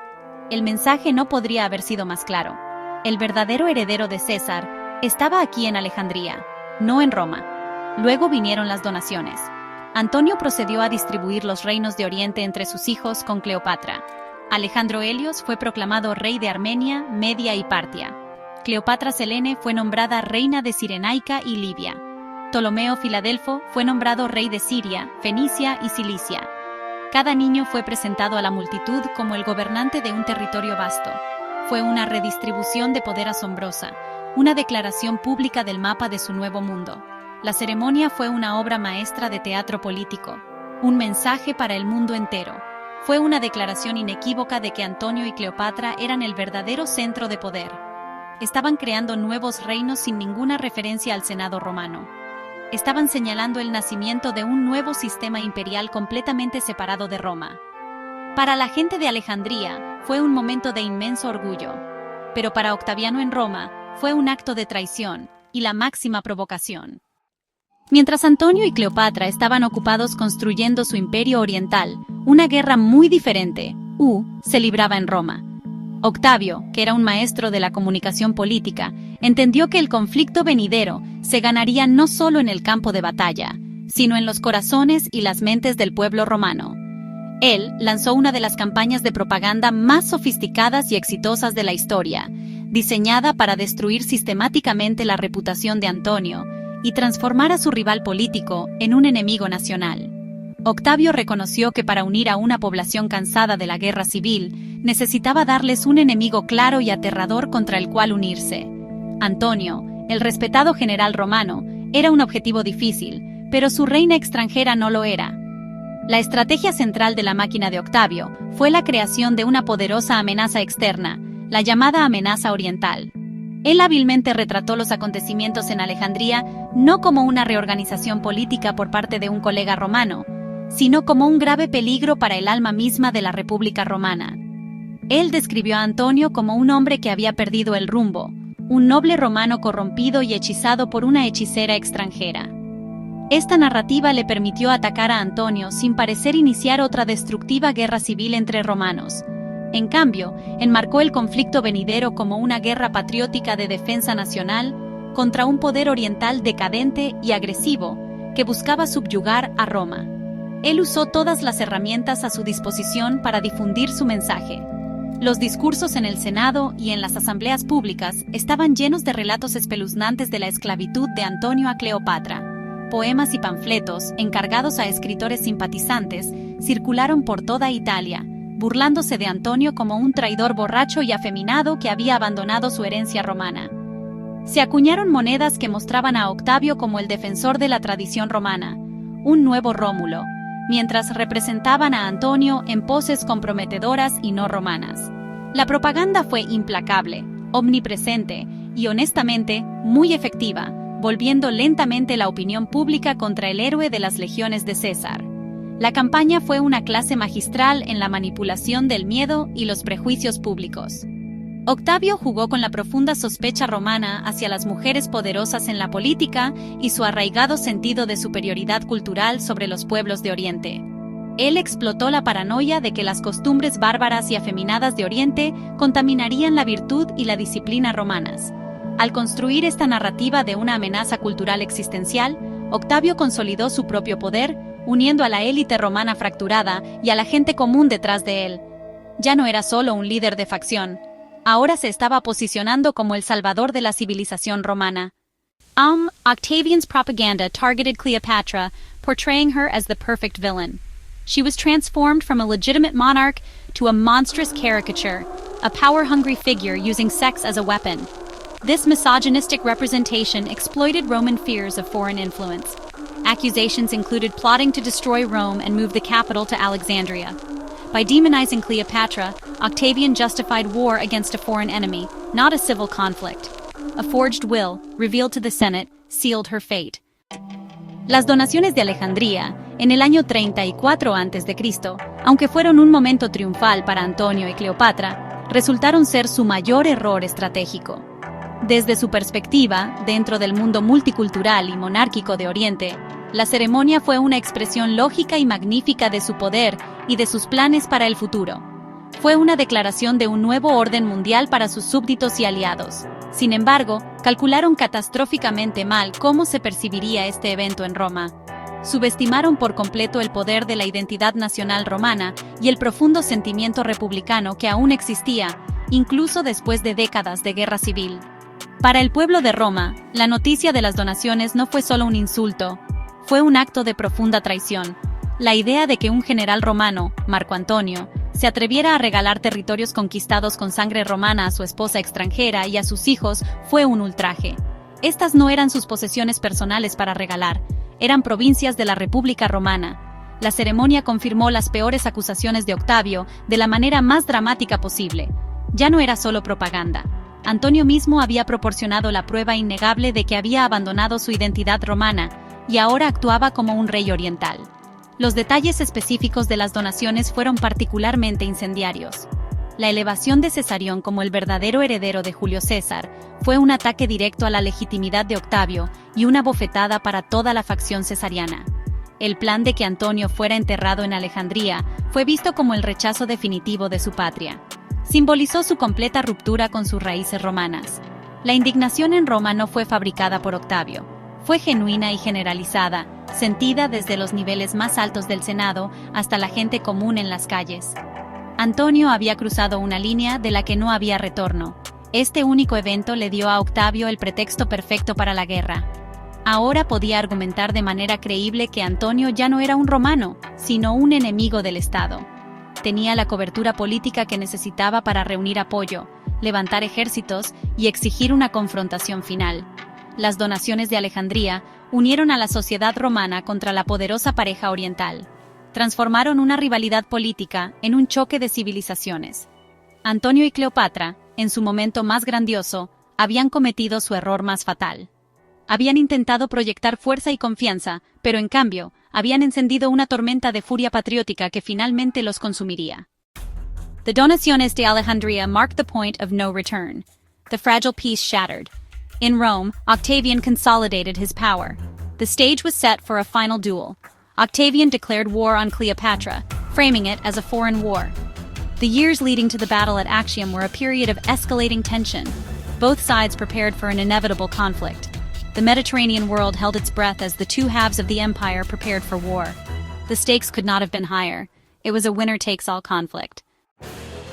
El mensaje no podría haber sido más claro. El verdadero heredero de César estaba aquí en Alejandría, no en Roma. Luego vinieron las donaciones. Antonio procedió a distribuir los reinos de Oriente entre sus hijos con Cleopatra. Alejandro Helios fue proclamado rey de Armenia, Media y Partia. Cleopatra Selene fue nombrada reina de Cirenaica y Libia. Ptolomeo Filadelfo fue nombrado rey de Siria, Fenicia y Cilicia. Cada niño fue presentado a la multitud como el gobernante de un territorio vasto. Fue una redistribución de poder asombrosa, una declaración pública del mapa de su nuevo mundo. La ceremonia fue una obra maestra de teatro político, un mensaje para el mundo entero. Fue una declaración inequívoca de que Antonio y Cleopatra eran el verdadero centro de poder. Estaban creando nuevos reinos sin ninguna referencia al Senado romano. Estaban señalando el nacimiento de un nuevo sistema imperial completamente separado de Roma. Para la gente de Alejandría, fue un momento de inmenso orgullo. Pero para Octaviano en Roma, fue un acto de traición y la máxima provocación. Mientras Antonio y Cleopatra estaban ocupados construyendo su imperio oriental, una guerra muy diferente, se libraba en Roma. Octavio, que era un maestro de la comunicación política, entendió que el conflicto venidero se ganaría no solo en el campo de batalla, sino en los corazones y las mentes del pueblo romano. Él lanzó una de las campañas de propaganda más sofisticadas y exitosas de la historia, diseñada para destruir sistemáticamente la reputación de Antonio y transformar a su rival político en un enemigo nacional. Octavio reconoció que para unir a una población cansada de la guerra civil, necesitaba darles un enemigo claro y aterrador contra el cual unirse. Antonio, el respetado general romano, era un objetivo difícil, pero su reina extranjera no lo era. La estrategia central de la máquina de Octavio fue la creación de una poderosa amenaza externa, la llamada amenaza oriental. Él hábilmente retrató los acontecimientos en Alejandría no como una reorganización política por parte de un colega romano, sino como un grave peligro para el alma misma de la República Romana. Él describió a Antonio como un hombre que había perdido el rumbo, un noble romano corrompido y hechizado por una hechicera extranjera. Esta narrativa le permitió atacar a Antonio sin parecer iniciar otra destructiva guerra civil entre romanos. En cambio, enmarcó el conflicto venidero como una guerra patriótica de defensa nacional contra un poder oriental decadente y agresivo que buscaba subyugar a Roma. Él usó todas las herramientas a su disposición para difundir su mensaje. Los discursos en el Senado y en las asambleas públicas estaban llenos de relatos espeluznantes de la esclavitud de Antonio a Cleopatra. Poemas y panfletos, encargados a escritores simpatizantes, circularon por toda Italia, burlándose de Antonio como un traidor borracho y afeminado que había abandonado su herencia romana. Se acuñaron monedas que mostraban a Octavio como el defensor de la tradición romana, un nuevo Rómulo, mientras representaban a Antonio en poses comprometedoras y no romanas. La propaganda fue implacable, omnipresente y, honestamente, muy efectiva, volviendo lentamente la opinión pública contra el héroe de las legiones de César. La campaña fue una clase magistral en la manipulación del miedo y los prejuicios públicos. Octavio jugó con la profunda sospecha romana hacia las mujeres poderosas en la política y su arraigado sentido de superioridad cultural sobre los pueblos de Oriente. Él explotó la paranoia de que las costumbres bárbaras y afeminadas de Oriente contaminarían la virtud y la disciplina romanas. Al construir esta narrativa de una amenaza cultural existencial, Octavio consolidó su propio poder, uniendo a la élite romana fracturada y a la gente común detrás de él. Ya no era solo un líder de facción. Ahora se estaba posicionando como el salvador de la civilización romana. Octavian's propaganda targeted Cleopatra, portraying her as the perfect villain. She was transformed from a legitimate monarch to a monstrous caricature, a power-hungry figure using sex as a weapon. This misogynistic representation exploited Roman fears of foreign influence. Accusations included plotting to destroy Rome and move the capital to Alexandria. By demonizing Cleopatra, Octavian justified war against a foreign enemy, not a civil conflict. A forged will, revealed to the Senate, sealed her fate. Las donaciones de Alejandría, en el año 34 a.C., aunque fueron un momento triunfal para Antonio y Cleopatra, resultaron ser su mayor error estratégico. Desde su perspectiva, dentro del mundo multicultural y monárquico de Oriente, la ceremonia fue una expresión lógica y magnífica de su poder y de sus planes para el futuro. Fue una declaración de un nuevo orden mundial para sus súbditos y aliados. Sin embargo, calcularon catastróficamente mal cómo se percibiría este evento en Roma. Subestimaron por completo el poder de la identidad nacional romana y el profundo sentimiento republicano que aún existía, incluso después de décadas de guerra civil. Para el pueblo de Roma, la noticia de las donaciones no fue solo un insulto, fue un acto de profunda traición. La idea de que un general romano, Marco Antonio, se atreviera a regalar territorios conquistados con sangre romana a su esposa extranjera y a sus hijos fue un ultraje. Estas no eran sus posesiones personales para regalar, eran provincias de la República Romana. La ceremonia confirmó las peores acusaciones de Octavio de la manera más dramática posible. Ya no era solo propaganda. Antonio mismo había proporcionado la prueba innegable de que había abandonado su identidad romana y ahora actuaba como un rey oriental. Los detalles específicos de las donaciones fueron particularmente incendiarios. La elevación de Cesarión como el verdadero heredero de Julio César fue un ataque directo a la legitimidad de Octavio y una bofetada para toda la facción cesariana. El plan de que Antonio fuera enterrado en Alejandría fue visto como el rechazo definitivo de su patria. Simbolizó su completa ruptura con sus raíces romanas. La indignación en Roma no fue fabricada por Octavio, fue genuina y generalizada, sentida desde los niveles más altos del Senado hasta la gente común en las calles. Antonio había cruzado una línea de la que no había retorno. Este único evento le dio a Octavio el pretexto perfecto para la guerra. Ahora podía argumentar de manera creíble que Antonio ya no era un romano, sino un enemigo del Estado. Tenía la cobertura política que necesitaba para reunir apoyo, levantar ejércitos y exigir una confrontación final. Las donaciones de Alejandría unieron a la sociedad romana contra la poderosa pareja oriental. Transformaron una rivalidad política en un choque de civilizaciones. Antonio y Cleopatra, en su momento más grandioso, habían cometido su error más fatal. Habían intentado proyectar fuerza y confianza, pero en cambio, habían encendido una tormenta de furia patriótica que finalmente los consumiría. The donaciones de Alejandría marked the point of no return. The fragile peace shattered. In Rome, Octavian consolidated his power. The stage was set for a final duel. Octavian declared war on Cleopatra, framing it as a foreign war. The years leading to the battle at Actium were a period of escalating tension. Both sides prepared for an inevitable conflict. The Mediterranean world held its breath as the two halves of the empire prepared for war. The stakes could not have been higher. It was a winner-takes-all conflict.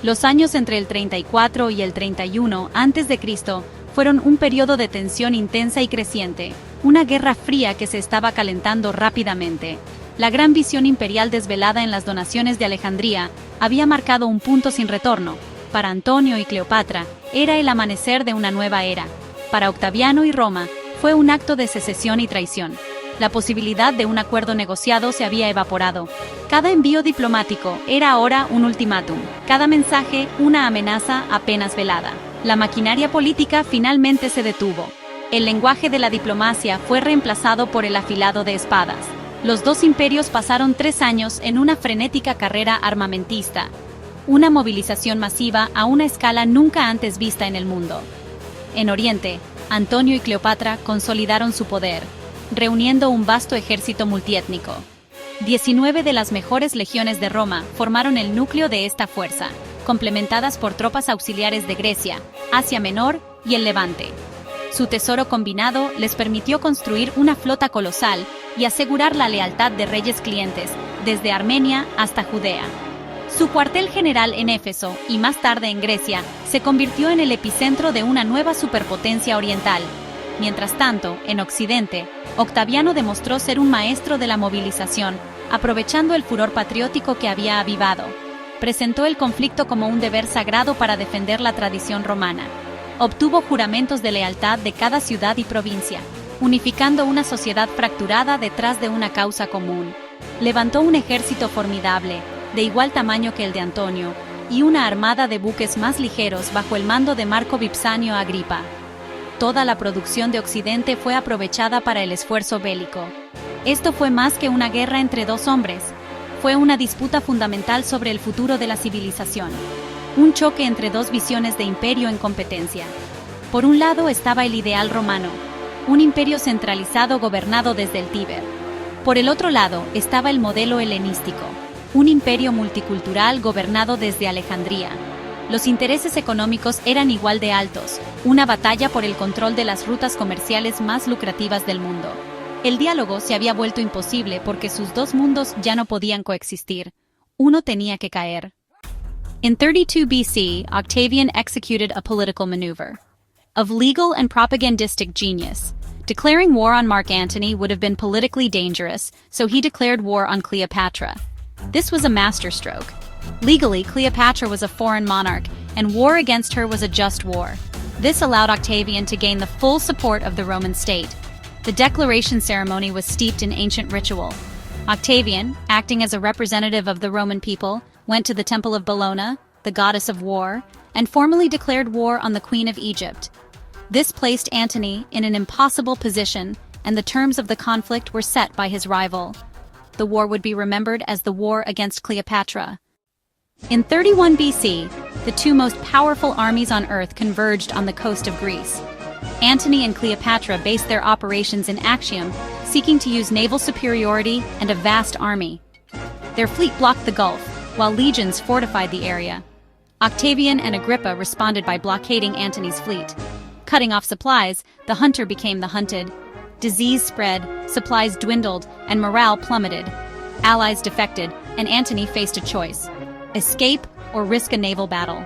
Los años entre el 34 y el 31 a.C. fueron un periodo de tensión intensa y creciente, una guerra fría que se estaba calentando rápidamente. La gran visión imperial desvelada en las donaciones de Alejandría había marcado un punto sin retorno. Para Antonio y Cleopatra, era el amanecer de una nueva era. Para Octaviano y Roma, fue un acto de secesión y traición. La posibilidad de un acuerdo negociado se había evaporado. Cada envío diplomático era ahora un ultimátum, cada mensaje una amenaza apenas velada. La maquinaria política finalmente se detuvo. El lenguaje de la diplomacia fue reemplazado por el afilado de espadas. Los dos imperios pasaron 3 años en una frenética carrera armamentista, una movilización masiva a una escala nunca antes vista en el mundo. En Oriente, Antonio y Cleopatra consolidaron su poder, reuniendo un vasto ejército multiétnico. 19 de las mejores legiones de Roma formaron el núcleo de esta fuerza, complementadas por tropas auxiliares de Grecia, Asia Menor y el Levante. Su tesoro combinado les permitió construir una flota colosal y asegurar la lealtad de reyes clientes, desde Armenia hasta Judea. Su cuartel general en Éfeso, y más tarde en Grecia, se convirtió en el epicentro de una nueva superpotencia oriental. Mientras tanto, en Occidente, Octaviano demostró ser un maestro de la movilización, aprovechando el furor patriótico que había avivado. Presentó el conflicto como un deber sagrado para defender la tradición romana. Obtuvo juramentos de lealtad de cada ciudad y provincia, unificando una sociedad fracturada detrás de una causa común. Levantó un ejército formidable, de igual tamaño que el de Antonio, y una armada de buques más ligeros bajo el mando de Marco Vipsanio Agripa. Toda la producción de Occidente fue aprovechada para el esfuerzo bélico. Esto fue más que una guerra entre dos hombres. Fue una disputa fundamental sobre el futuro de la civilización. Un choque entre dos visiones de imperio en competencia. Por un lado estaba el ideal romano, un imperio centralizado gobernado desde el Tíber. Por el otro lado estaba el modelo helenístico, un imperio multicultural gobernado desde Alejandría. Los intereses económicos eran igual de altos, una batalla por el control de las rutas comerciales más lucrativas del mundo. El diálogo se había vuelto imposible porque sus dos mundos ya no podían coexistir. Uno tenía que caer. In 32 BC, Octavian executed a political maneuver. Of legal and propagandistic genius, declaring war on Mark Antony would have been politically dangerous, so he declared war on Cleopatra. This was a masterstroke. Legally, Cleopatra was a foreign monarch, and war against her was a just war. This allowed Octavian to gain the full support of the Roman state. The declaration ceremony was steeped in ancient ritual. Octavian, acting as a representative of the Roman people, went to the Temple of Bellona, the goddess of war, and formally declared war on the Queen of Egypt. This placed Antony in an impossible position, and the terms of the conflict were set by his rival. The war would be remembered as the war against Cleopatra. In 31 BC, the two most powerful armies on Earth converged on the coast of Greece. Antony and Cleopatra based their operations in Actium, seeking to use naval superiority and a vast army. Their fleet blocked the Gulf, while legions fortified the area. Octavian and Agrippa responded by blockading Antony's fleet. Cutting off supplies, the hunter became the hunted. Disease spread, supplies dwindled, and morale plummeted. Allies defected, and Antony faced a choice: escape or risk a naval battle.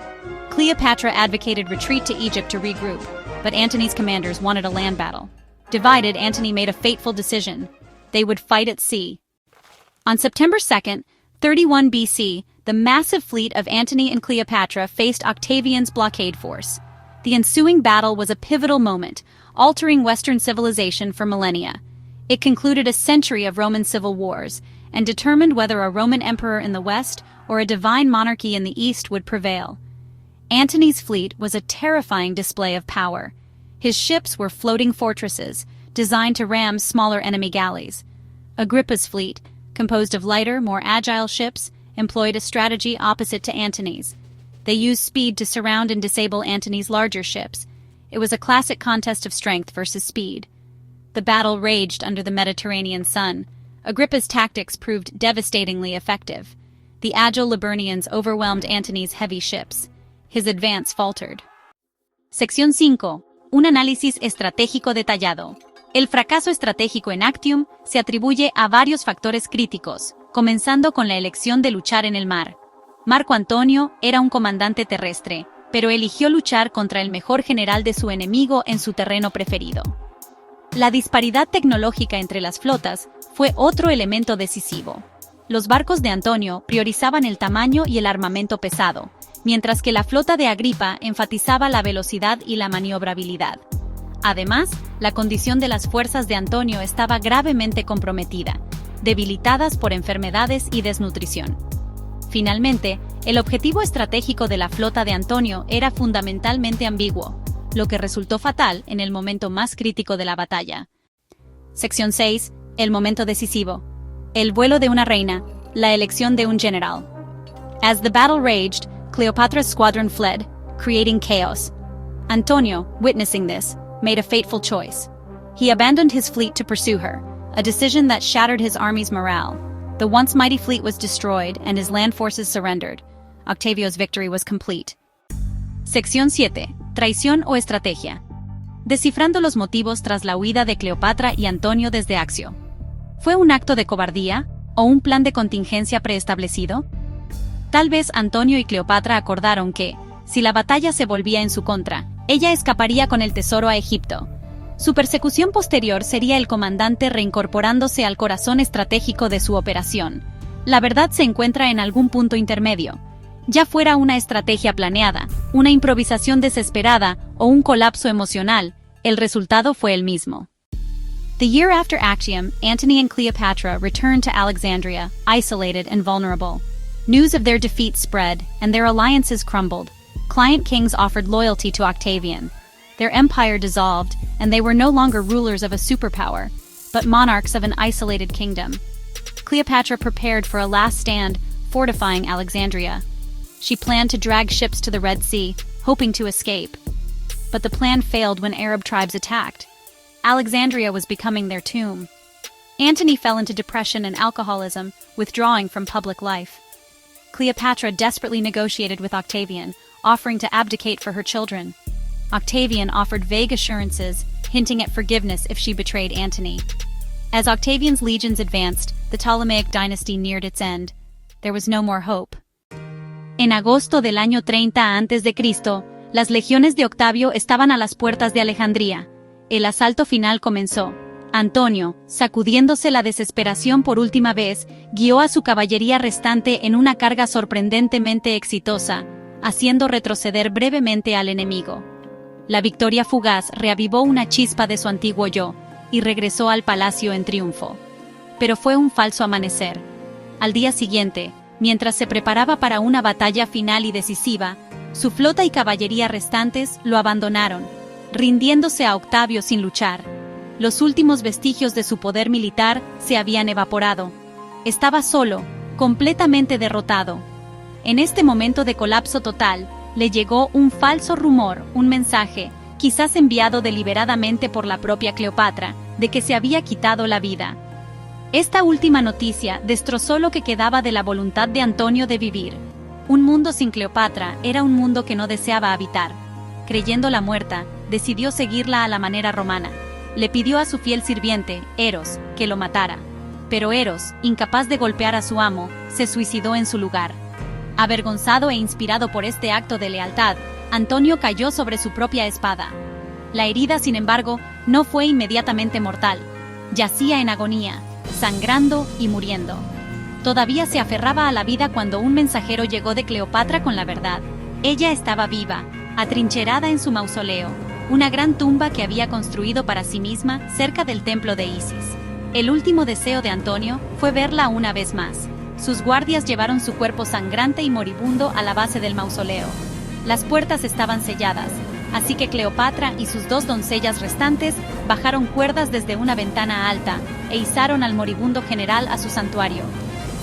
Cleopatra advocated retreat to Egypt to regroup, but Antony's commanders wanted a land battle. Divided, Antony made a fateful decision. They would fight at sea. On September 2nd, 31 BC, the massive fleet of Antony and Cleopatra faced Octavian's blockade force. The ensuing battle was a pivotal moment, altering Western civilization for millennia. It concluded a century of Roman civil wars, and determined whether a Roman emperor in the West or a divine monarchy in the East would prevail. Antony's fleet was a terrifying display of power. His ships were floating fortresses, designed to ram smaller enemy galleys. Agrippa's fleet, composed of lighter, more agile ships, employed a strategy opposite to Antony's. They used speed to surround and disable Antony's larger ships. It was a classic contest of strength versus speed. The battle raged under the Mediterranean sun. Agrippa's tactics proved devastatingly effective. The agile Liburnians overwhelmed Antony's heavy ships. His advance faltered. Sección 5. Un análisis estratégico detallado. El fracaso estratégico en Actium se atribuye a varios factores críticos, comenzando con la elección de luchar en el mar. Marco Antonio era un comandante terrestre, pero eligió luchar contra el mejor general de su enemigo en su terreno preferido. La disparidad tecnológica entre las flotas fue otro elemento decisivo. Los barcos de Antonio priorizaban el tamaño y el armamento pesado, mientras que la flota de Agripa enfatizaba la velocidad y la maniobrabilidad. Además, la condición de las fuerzas de Antonio estaba gravemente comprometida, debilitadas por enfermedades y desnutrición. Finalmente, el objetivo estratégico de la flota de Antonio era fundamentalmente ambiguo, lo que resultó fatal en el momento más crítico de la batalla. Sección 6. El momento decisivo. El vuelo de una reina, la elección de un general. As the battle raged, Cleopatra's squadron fled, creating chaos. Antonio, witnessing this, made a fateful choice. He abandoned his fleet to pursue her, a decision that shattered his army's morale. The once mighty fleet was destroyed and his land forces surrendered. Octavio's victory was complete. Sección 7. Traición o estrategia. Descifrando los motivos tras la huida de Cleopatra y Antonio desde Accio. ¿Fue un acto de cobardía o un plan de contingencia preestablecido? Tal vez Antonio y Cleopatra acordaron que, si la batalla se volvía en su contra, ella escaparía con el tesoro a Egipto. Su persecución posterior sería el comandante reincorporándose al corazón estratégico de su operación. La verdad se encuentra en algún punto intermedio. Ya fuera una estrategia planeada, una improvisación desesperada o un colapso emocional, el resultado fue el mismo. The year after Actium, Antony and Cleopatra returned to Alexandria, isolated and vulnerable. News of their defeat spread, and their alliances crumbled. Client kings offered loyalty to Octavian. Their empire dissolved, and they were no longer rulers of a superpower, but monarchs of an isolated kingdom. Cleopatra prepared for a last stand, fortifying Alexandria. She planned to drag ships to the Red Sea, hoping to escape. But the plan failed when Arab tribes attacked. Alexandria was becoming their tomb. Antony fell into depression and alcoholism, withdrawing from public life. Cleopatra desperately negotiated with Octavian, offering to abdicate for her children. Octavian offered vague assurances, hinting at forgiveness if she betrayed Antony. As Octavian's legions advanced, the Ptolemaic dynasty neared its end. There was no more hope. En agosto del año 30 a.C., las legiones de Octavio estaban a las puertas de Alejandría. El asalto final comenzó. Antonio, sacudiéndose la desesperación por última vez, guió a su caballería restante en una carga sorprendentemente exitosa, haciendo retroceder brevemente al enemigo. La victoria fugaz reavivó una chispa de su antiguo yo, y regresó al palacio en triunfo. Pero fue un falso amanecer. Al día siguiente, mientras se preparaba para una batalla final y decisiva, su flota y caballería restantes lo abandonaron, rindiéndose a Octavio sin luchar. Los últimos vestigios de su poder militar se habían evaporado. Estaba solo, completamente derrotado. En este momento de colapso total, le llegó un falso rumor, un mensaje, quizás enviado deliberadamente por la propia Cleopatra, de que se había quitado la vida. Esta última noticia destrozó lo que quedaba de la voluntad de Antonio de vivir. Un mundo sin Cleopatra era un mundo que no deseaba habitar. Creyéndola muerta, decidió seguirla a la manera romana. Le pidió a su fiel sirviente, Eros, que lo matara. Pero Eros, incapaz de golpear a su amo, se suicidó en su lugar. Avergonzado e inspirado por este acto de lealtad, Antonio cayó sobre su propia espada. La herida, sin embargo, no fue inmediatamente mortal. Yacía en agonía, sangrando y muriendo. Todavía se aferraba a la vida cuando un mensajero llegó de Cleopatra con la verdad. Ella estaba viva, atrincherada en su mausoleo, una gran tumba que había construido para sí misma cerca del templo de Isis. El último deseo de Antonio fue verla una vez más. Sus guardias llevaron su cuerpo sangrante y moribundo a la base del mausoleo. Las puertas estaban selladas, así que Cleopatra y sus 2 doncellas restantes bajaron cuerdas desde una ventana alta e izaron al moribundo general a su santuario.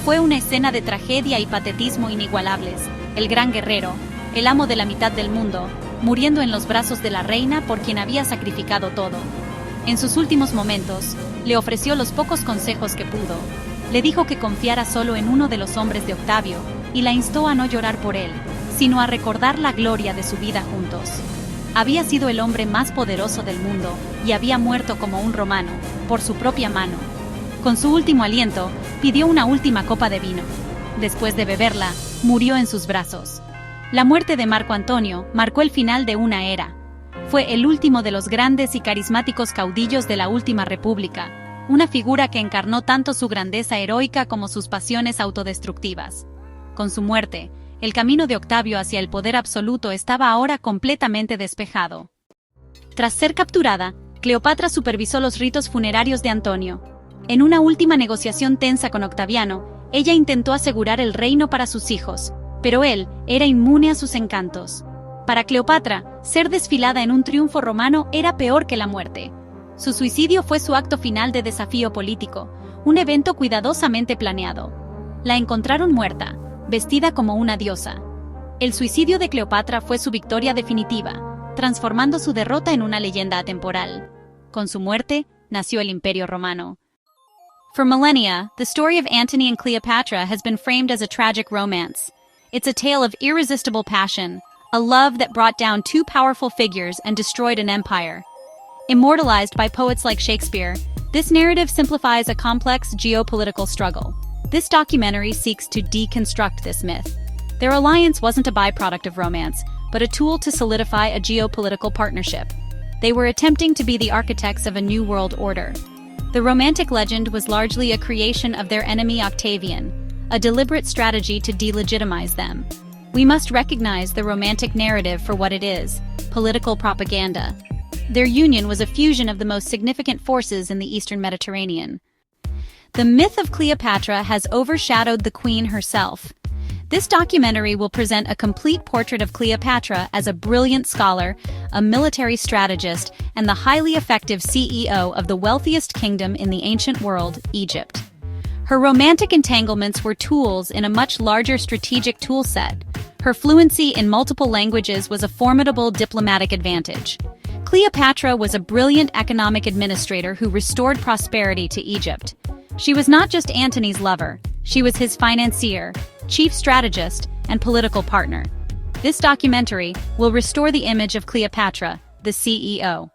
Fue una escena de tragedia y patetismo inigualables. El gran guerrero, el amo de la mitad del mundo, muriendo en los brazos de la reina por quien había sacrificado todo. En sus últimos momentos, le ofreció los pocos consejos que pudo. Le dijo que confiara solo en uno de los hombres de Octavio y la instó a no llorar por él, sino a recordar la gloria de su vida juntos. Había sido el hombre más poderoso del mundo y había muerto como un romano, por su propia mano. Con su último aliento, pidió una última copa de vino. Después de beberla, murió en sus brazos. La muerte de Marco Antonio marcó el final de una era. Fue el último de los grandes y carismáticos caudillos de la última república, una figura que encarnó tanto su grandeza heroica como sus pasiones autodestructivas. Con su muerte, el camino de Octavio hacia el poder absoluto estaba ahora completamente despejado. Tras ser capturada, Cleopatra supervisó los ritos funerarios de Antonio. En una última negociación tensa con Octaviano, ella intentó asegurar el reino para sus hijos, pero él era inmune a sus encantos. Para Cleopatra, ser desfilada en un triunfo romano era peor que la muerte. Su suicidio fue su acto final de desafío político, un evento cuidadosamente planeado. La encontraron muerta, vestida como una diosa. El suicidio de Cleopatra fue su victoria definitiva, transformando su derrota en una leyenda atemporal. Con su muerte, nació el Imperio Romano. For millennia, the story of Antony and Cleopatra has been framed as a tragic romance. It's a tale of irresistible passion, a love that brought down 2 powerful figures and destroyed an empire. Immortalized by poets like Shakespeare, this narrative simplifies a complex geopolitical struggle. This documentary seeks to deconstruct this myth. Their alliance wasn't a byproduct of romance, but a tool to solidify a geopolitical partnership. They were attempting to be the architects of a new world order. The romantic legend was largely a creation of their enemy Octavian, a deliberate strategy to delegitimize them. We must recognize the romantic narrative for what it is: political propaganda. Their union was a fusion of the most significant forces in the Eastern Mediterranean. The myth of Cleopatra has overshadowed the queen herself. This documentary will present a complete portrait of Cleopatra as a brilliant scholar, a military strategist, and the highly effective CEO of the wealthiest kingdom in the ancient world, Egypt. Her romantic entanglements were tools in a much larger strategic toolset. Her fluency in multiple languages was a formidable diplomatic advantage. Cleopatra was a brilliant economic administrator who restored prosperity to Egypt. She was not just Antony's lover, she was his financier, chief strategist, and political partner. This documentary will restore the image of Cleopatra, the CEO.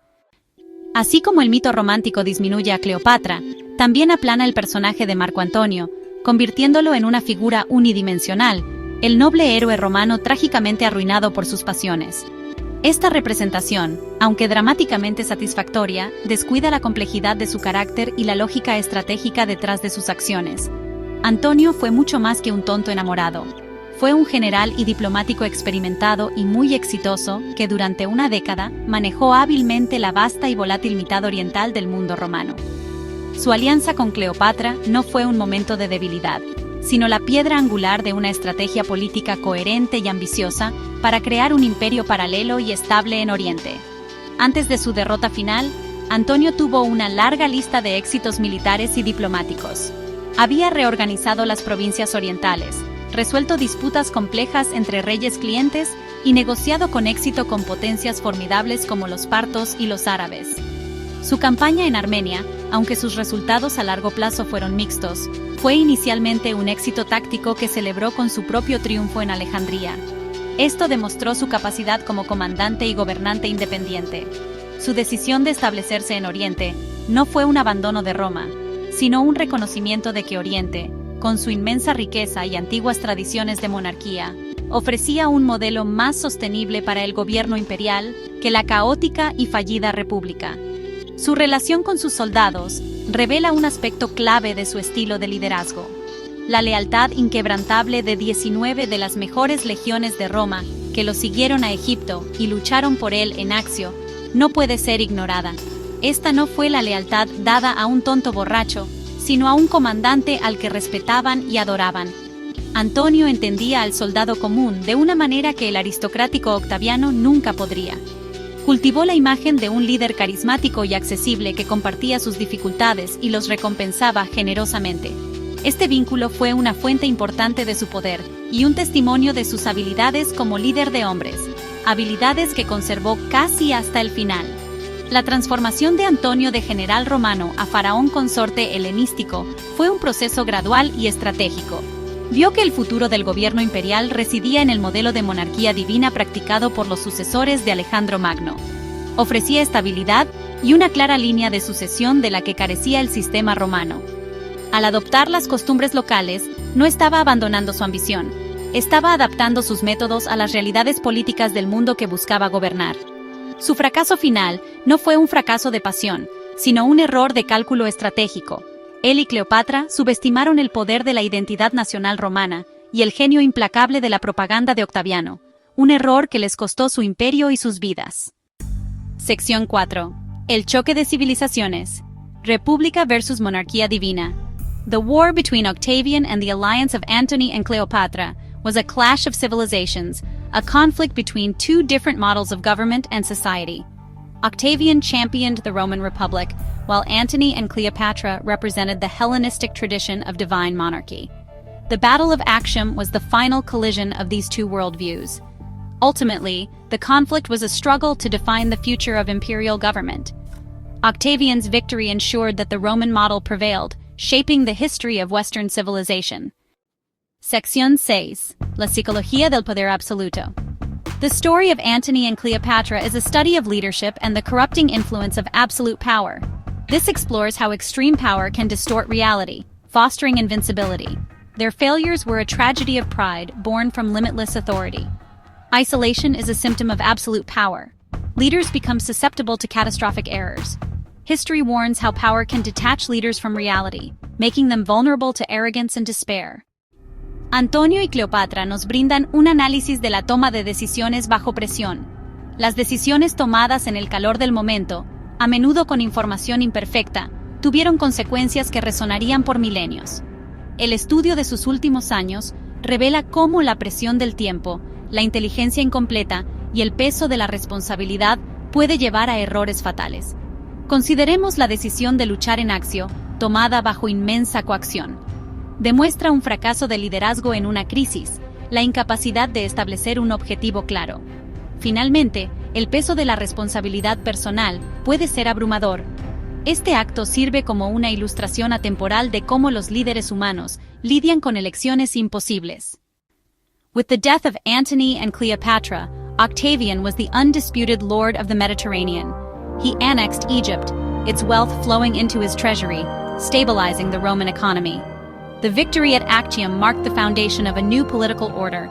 Así como el mito romántico disminuye a Cleopatra, también aplana el personaje de Marco Antonio, convirtiéndolo en una figura unidimensional, el noble héroe romano trágicamente arruinado por sus pasiones. Esta representación, aunque dramáticamente satisfactoria, descuida la complejidad de su carácter y la lógica estratégica detrás de sus acciones. Antonio fue mucho más que un tonto enamorado. Fue un general y diplomático experimentado y muy exitoso que durante una década manejó hábilmente la vasta y volátil mitad oriental del mundo romano. Su alianza con Cleopatra no fue un momento de debilidad, sino la piedra angular de una estrategia política coherente y ambiciosa para crear un imperio paralelo y estable en Oriente. Antes de su derrota final, Antonio tuvo una larga lista de éxitos militares y diplomáticos. Había reorganizado las provincias orientales, resuelto disputas complejas entre reyes clientes y negociado con éxito con potencias formidables como los partos y los árabes. Su campaña en Armenia, aunque sus resultados a largo plazo fueron mixtos, fue inicialmente un éxito táctico que celebró con su propio triunfo en Alejandría. Esto demostró su capacidad como comandante y gobernante independiente. Su decisión de establecerse en Oriente no fue un abandono de Roma, sino un reconocimiento de que Oriente, con su inmensa riqueza y antiguas tradiciones de monarquía, ofrecía un modelo más sostenible para el gobierno imperial que la caótica y fallida república. Su relación con sus soldados revela un aspecto clave de su estilo de liderazgo. La lealtad inquebrantable de 19 de las mejores legiones de Roma que lo siguieron a Egipto y lucharon por él en Accio no puede ser ignorada. Esta no fue la lealtad dada a un tonto borracho, sino a un comandante al que respetaban y adoraban. Antonio entendía al soldado común de una manera que el aristocrático Octaviano nunca podría. Cultivó la imagen de un líder carismático y accesible que compartía sus dificultades y los recompensaba generosamente. Este vínculo fue una fuente importante de su poder y un testimonio de sus habilidades como líder de hombres, habilidades que conservó casi hasta el final. La transformación de Antonio de general romano a faraón consorte helenístico fue un proceso gradual y estratégico. Vio que el futuro del gobierno imperial residía en el modelo de monarquía divina practicado por los sucesores de Alejandro Magno. Ofrecía estabilidad y una clara línea de sucesión de la que carecía el sistema romano. Al adoptar las costumbres locales, no estaba abandonando su ambición, estaba adaptando sus métodos a las realidades políticas del mundo que buscaba gobernar. Su fracaso final no fue un fracaso de pasión, sino un error de cálculo estratégico. Él y Cleopatra subestimaron el poder de la identidad nacional romana y el genio implacable de la propaganda de Octaviano, un error que les costó su imperio y sus vidas. Sección 4. El choque de civilizaciones. República versus monarquía divina. The war between Octavian and the alliance of Antony and Cleopatra was a clash of civilizations, a conflict between two different models of government and society. Octavian championed the Roman Republic, while Antony and Cleopatra represented the Hellenistic tradition of divine monarchy. The Battle of Actium was the final collision of these two worldviews. Ultimately, the conflict was a struggle to define the future of imperial government. Octavian's victory ensured that the Roman model prevailed, shaping the history of Western civilization. Sección 6. La psicología del poder absoluto. The story of Antony and Cleopatra is a study of leadership and the corrupting influence of absolute power. This explores how extreme power can distort reality, fostering invincibility. Their failures were a tragedy of pride born from limitless authority. Isolation is a symptom of absolute power. Leaders become susceptible to catastrophic errors. History warns how power can detach leaders from reality, making them vulnerable to arrogance and despair. Antonio y Cleopatra nos brindan un análisis de la toma de decisiones bajo presión. Las decisiones tomadas en el calor del momento, a menudo con información imperfecta, tuvieron consecuencias que resonarían por milenios. El estudio de sus últimos años revela cómo la presión del tiempo, la inteligencia incompleta y el peso de la responsabilidad puede llevar a errores fatales. Consideremos la decisión de luchar en Accio, tomada bajo inmensa coacción. Demuestra un fracaso de liderazgo en una crisis, la incapacidad de establecer un objetivo claro. Finalmente, el peso de la responsabilidad personal puede ser abrumador. Este acto sirve como una ilustración atemporal de cómo los líderes humanos lidian con elecciones imposibles. With the death of Antony and Cleopatra, Octavian was the undisputed lord of the Mediterranean. He annexed Egypt, its wealth flowing into his treasury, stabilizing the Roman economy. The victory at Actium marked the foundation of a new political order.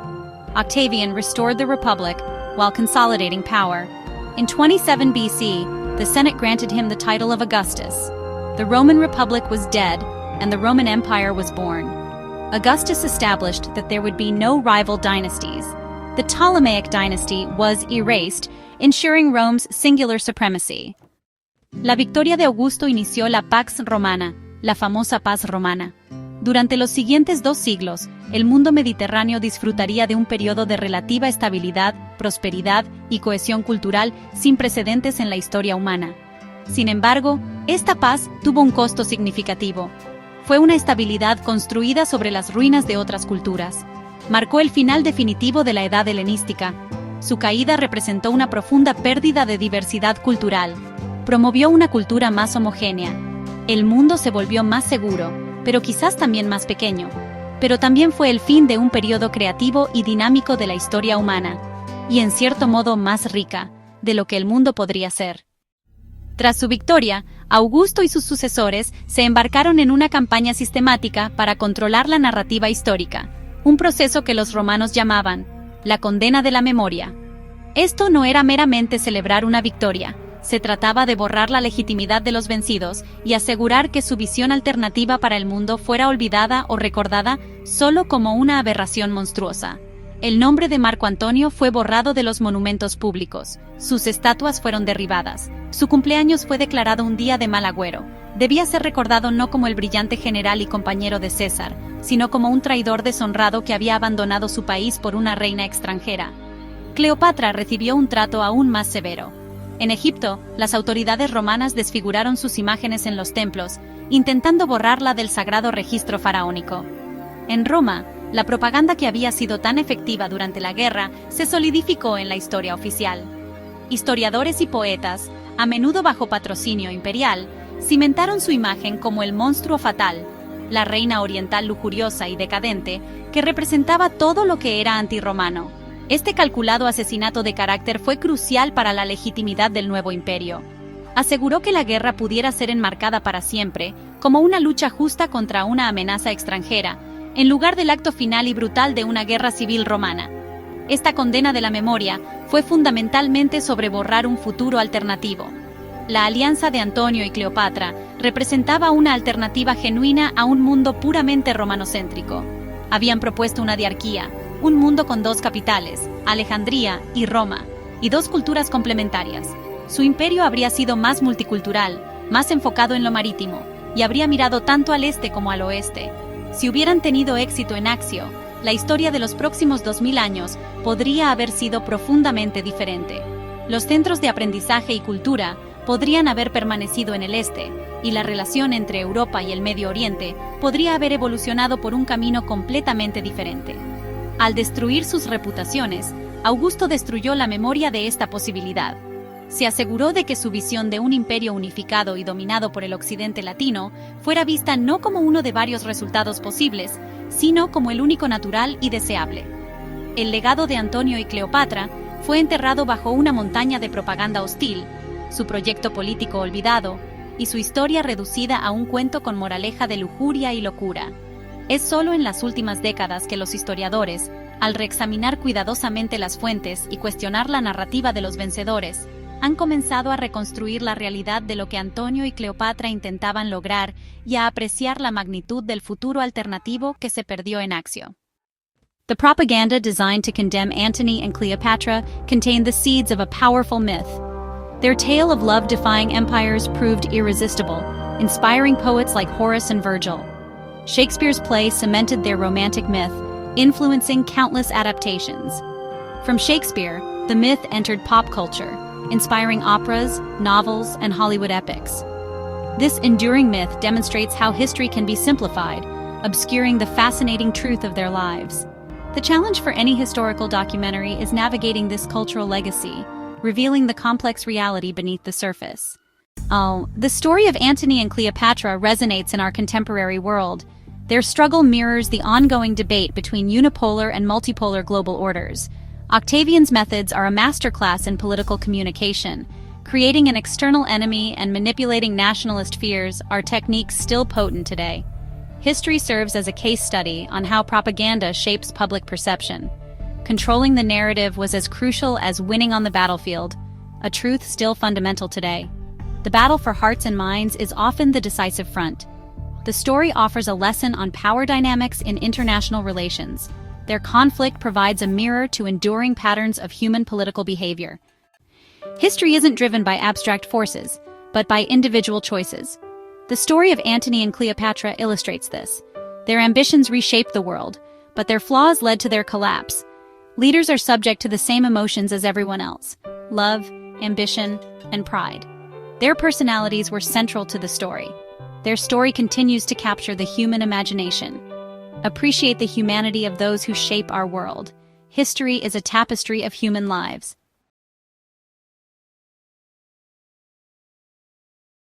Octavian restored the Republic, while consolidating power. In 27 BC, the Senate granted him the title of Augustus. The Roman Republic was dead, and the Roman Empire was born. Augustus established that there would be no rival dynasties. The Ptolemaic dynasty was erased, ensuring Rome's singular supremacy. La victoria de Augusto inició la Pax Romana, la famosa paz romana. Durante los siguientes 2 siglos, el mundo mediterráneo disfrutaría de un periodo de relativa estabilidad, prosperidad y cohesión cultural sin precedentes en la historia humana. Sin embargo, esta paz tuvo un costo significativo. Fue una estabilidad construida sobre las ruinas de otras culturas. Marcó el final definitivo de la edad helenística. Su caída representó una profunda pérdida de diversidad cultural. Promovió una cultura más homogénea. El mundo se volvió más seguro, pero quizás también más pequeño. Pero también fue el fin de un periodo creativo y dinámico de la historia humana, y en cierto modo más rica, de lo que el mundo podría ser. Tras su victoria, Augusto y sus sucesores se embarcaron en una campaña sistemática para controlar la narrativa histórica, un proceso que los romanos llamaban la condena de la memoria. Esto no era meramente celebrar una victoria, se trataba de borrar la legitimidad de los vencidos y asegurar que su visión alternativa para el mundo fuera olvidada o recordada solo como una aberración monstruosa. El nombre de Marco Antonio fue borrado de los monumentos públicos, sus estatuas fueron derribadas, su cumpleaños fue declarado un día de mal agüero. Debía ser recordado no como el brillante general y compañero de César, sino como un traidor deshonrado que había abandonado su país por una reina extranjera. Cleopatra recibió un trato aún más severo. En Egipto, las autoridades romanas desfiguraron sus imágenes en los templos, intentando borrarla del sagrado registro faraónico. En Roma, la propaganda que había sido tan efectiva durante la guerra se solidificó en la historia oficial. Historiadores y poetas, a menudo bajo patrocinio imperial, cimentaron su imagen como el monstruo fatal, la reina oriental lujuriosa y decadente, que representaba todo lo que era antirromano. Este calculado asesinato de carácter fue crucial para la legitimidad del nuevo imperio. Aseguró que la guerra pudiera ser enmarcada para siempre, como una lucha justa contra una amenaza extranjera, en lugar del acto final y brutal de una guerra civil romana. Esta condena de la memoria fue fundamentalmente sobre borrar un futuro alternativo. La alianza de Antonio y Cleopatra representaba una alternativa genuina a un mundo puramente romanocéntrico. Habían propuesto una diarquía, un mundo con 2 capitales, Alejandría y Roma, y 2 culturas complementarias. Su imperio habría sido más multicultural, más enfocado en lo marítimo, y habría mirado tanto al este como al oeste. Si hubieran tenido éxito en Accio, la historia de los próximos 2000 años podría haber sido profundamente diferente. Los centros de aprendizaje y cultura podrían haber permanecido en el este, y la relación entre Europa y el Medio Oriente podría haber evolucionado por un camino completamente diferente. Al destruir sus reputaciones, Augusto destruyó la memoria de esta posibilidad. Se aseguró de que su visión de un imperio unificado y dominado por el occidente latino fuera vista no como uno de varios resultados posibles, sino como el único natural y deseable. El legado de Antonio y Cleopatra fue enterrado bajo una montaña de propaganda hostil, su proyecto político olvidado y su historia reducida a un cuento con moraleja de lujuria y locura. Es solo en las últimas décadas que los historiadores, al reexaminar cuidadosamente las fuentes y cuestionar la narrativa de los vencedores, han comenzado a reconstruir la realidad de lo que Antonio y Cleopatra intentaban lograr y a apreciar la magnitud del futuro alternativo que se perdió en Accio. The propaganda designed to condemn Antony and Cleopatra contained the seeds of a powerful myth. Their tale of love-defying empires proved irresistible, inspiring poets like Horace and Virgil. Shakespeare's play cemented their romantic myth, influencing countless adaptations. From Shakespeare, the myth entered pop culture, inspiring operas, novels, and Hollywood epics. This enduring myth demonstrates how history can be simplified, obscuring the fascinating truth of their lives. The challenge for any historical documentary is navigating this cultural legacy, revealing the complex reality beneath the surface. The story of Antony and Cleopatra resonates in our contemporary world. Their struggle mirrors the ongoing debate between unipolar and multipolar global orders. Octavian's methods are a masterclass in political communication. Creating an external enemy and manipulating nationalist fears are techniques still potent today. History serves as a case study on how propaganda shapes public perception. Controlling the narrative was as crucial as winning on the battlefield, a truth still fundamental today. The battle for hearts and minds is often the decisive front. The story offers a lesson on power dynamics in international relations. Their conflict provides a mirror to enduring patterns of human political behavior. History isn't driven by abstract forces, but by individual choices. The story of Antony and Cleopatra illustrates this. Their ambitions reshaped the world, but their flaws led to their collapse. Leaders are subject to the same emotions as everyone else: love, ambition, and pride. Their personalities were central to the story. Their story continues to capture the human imagination. Appreciate the humanity of those who shape our world. History is a tapestry of human lives.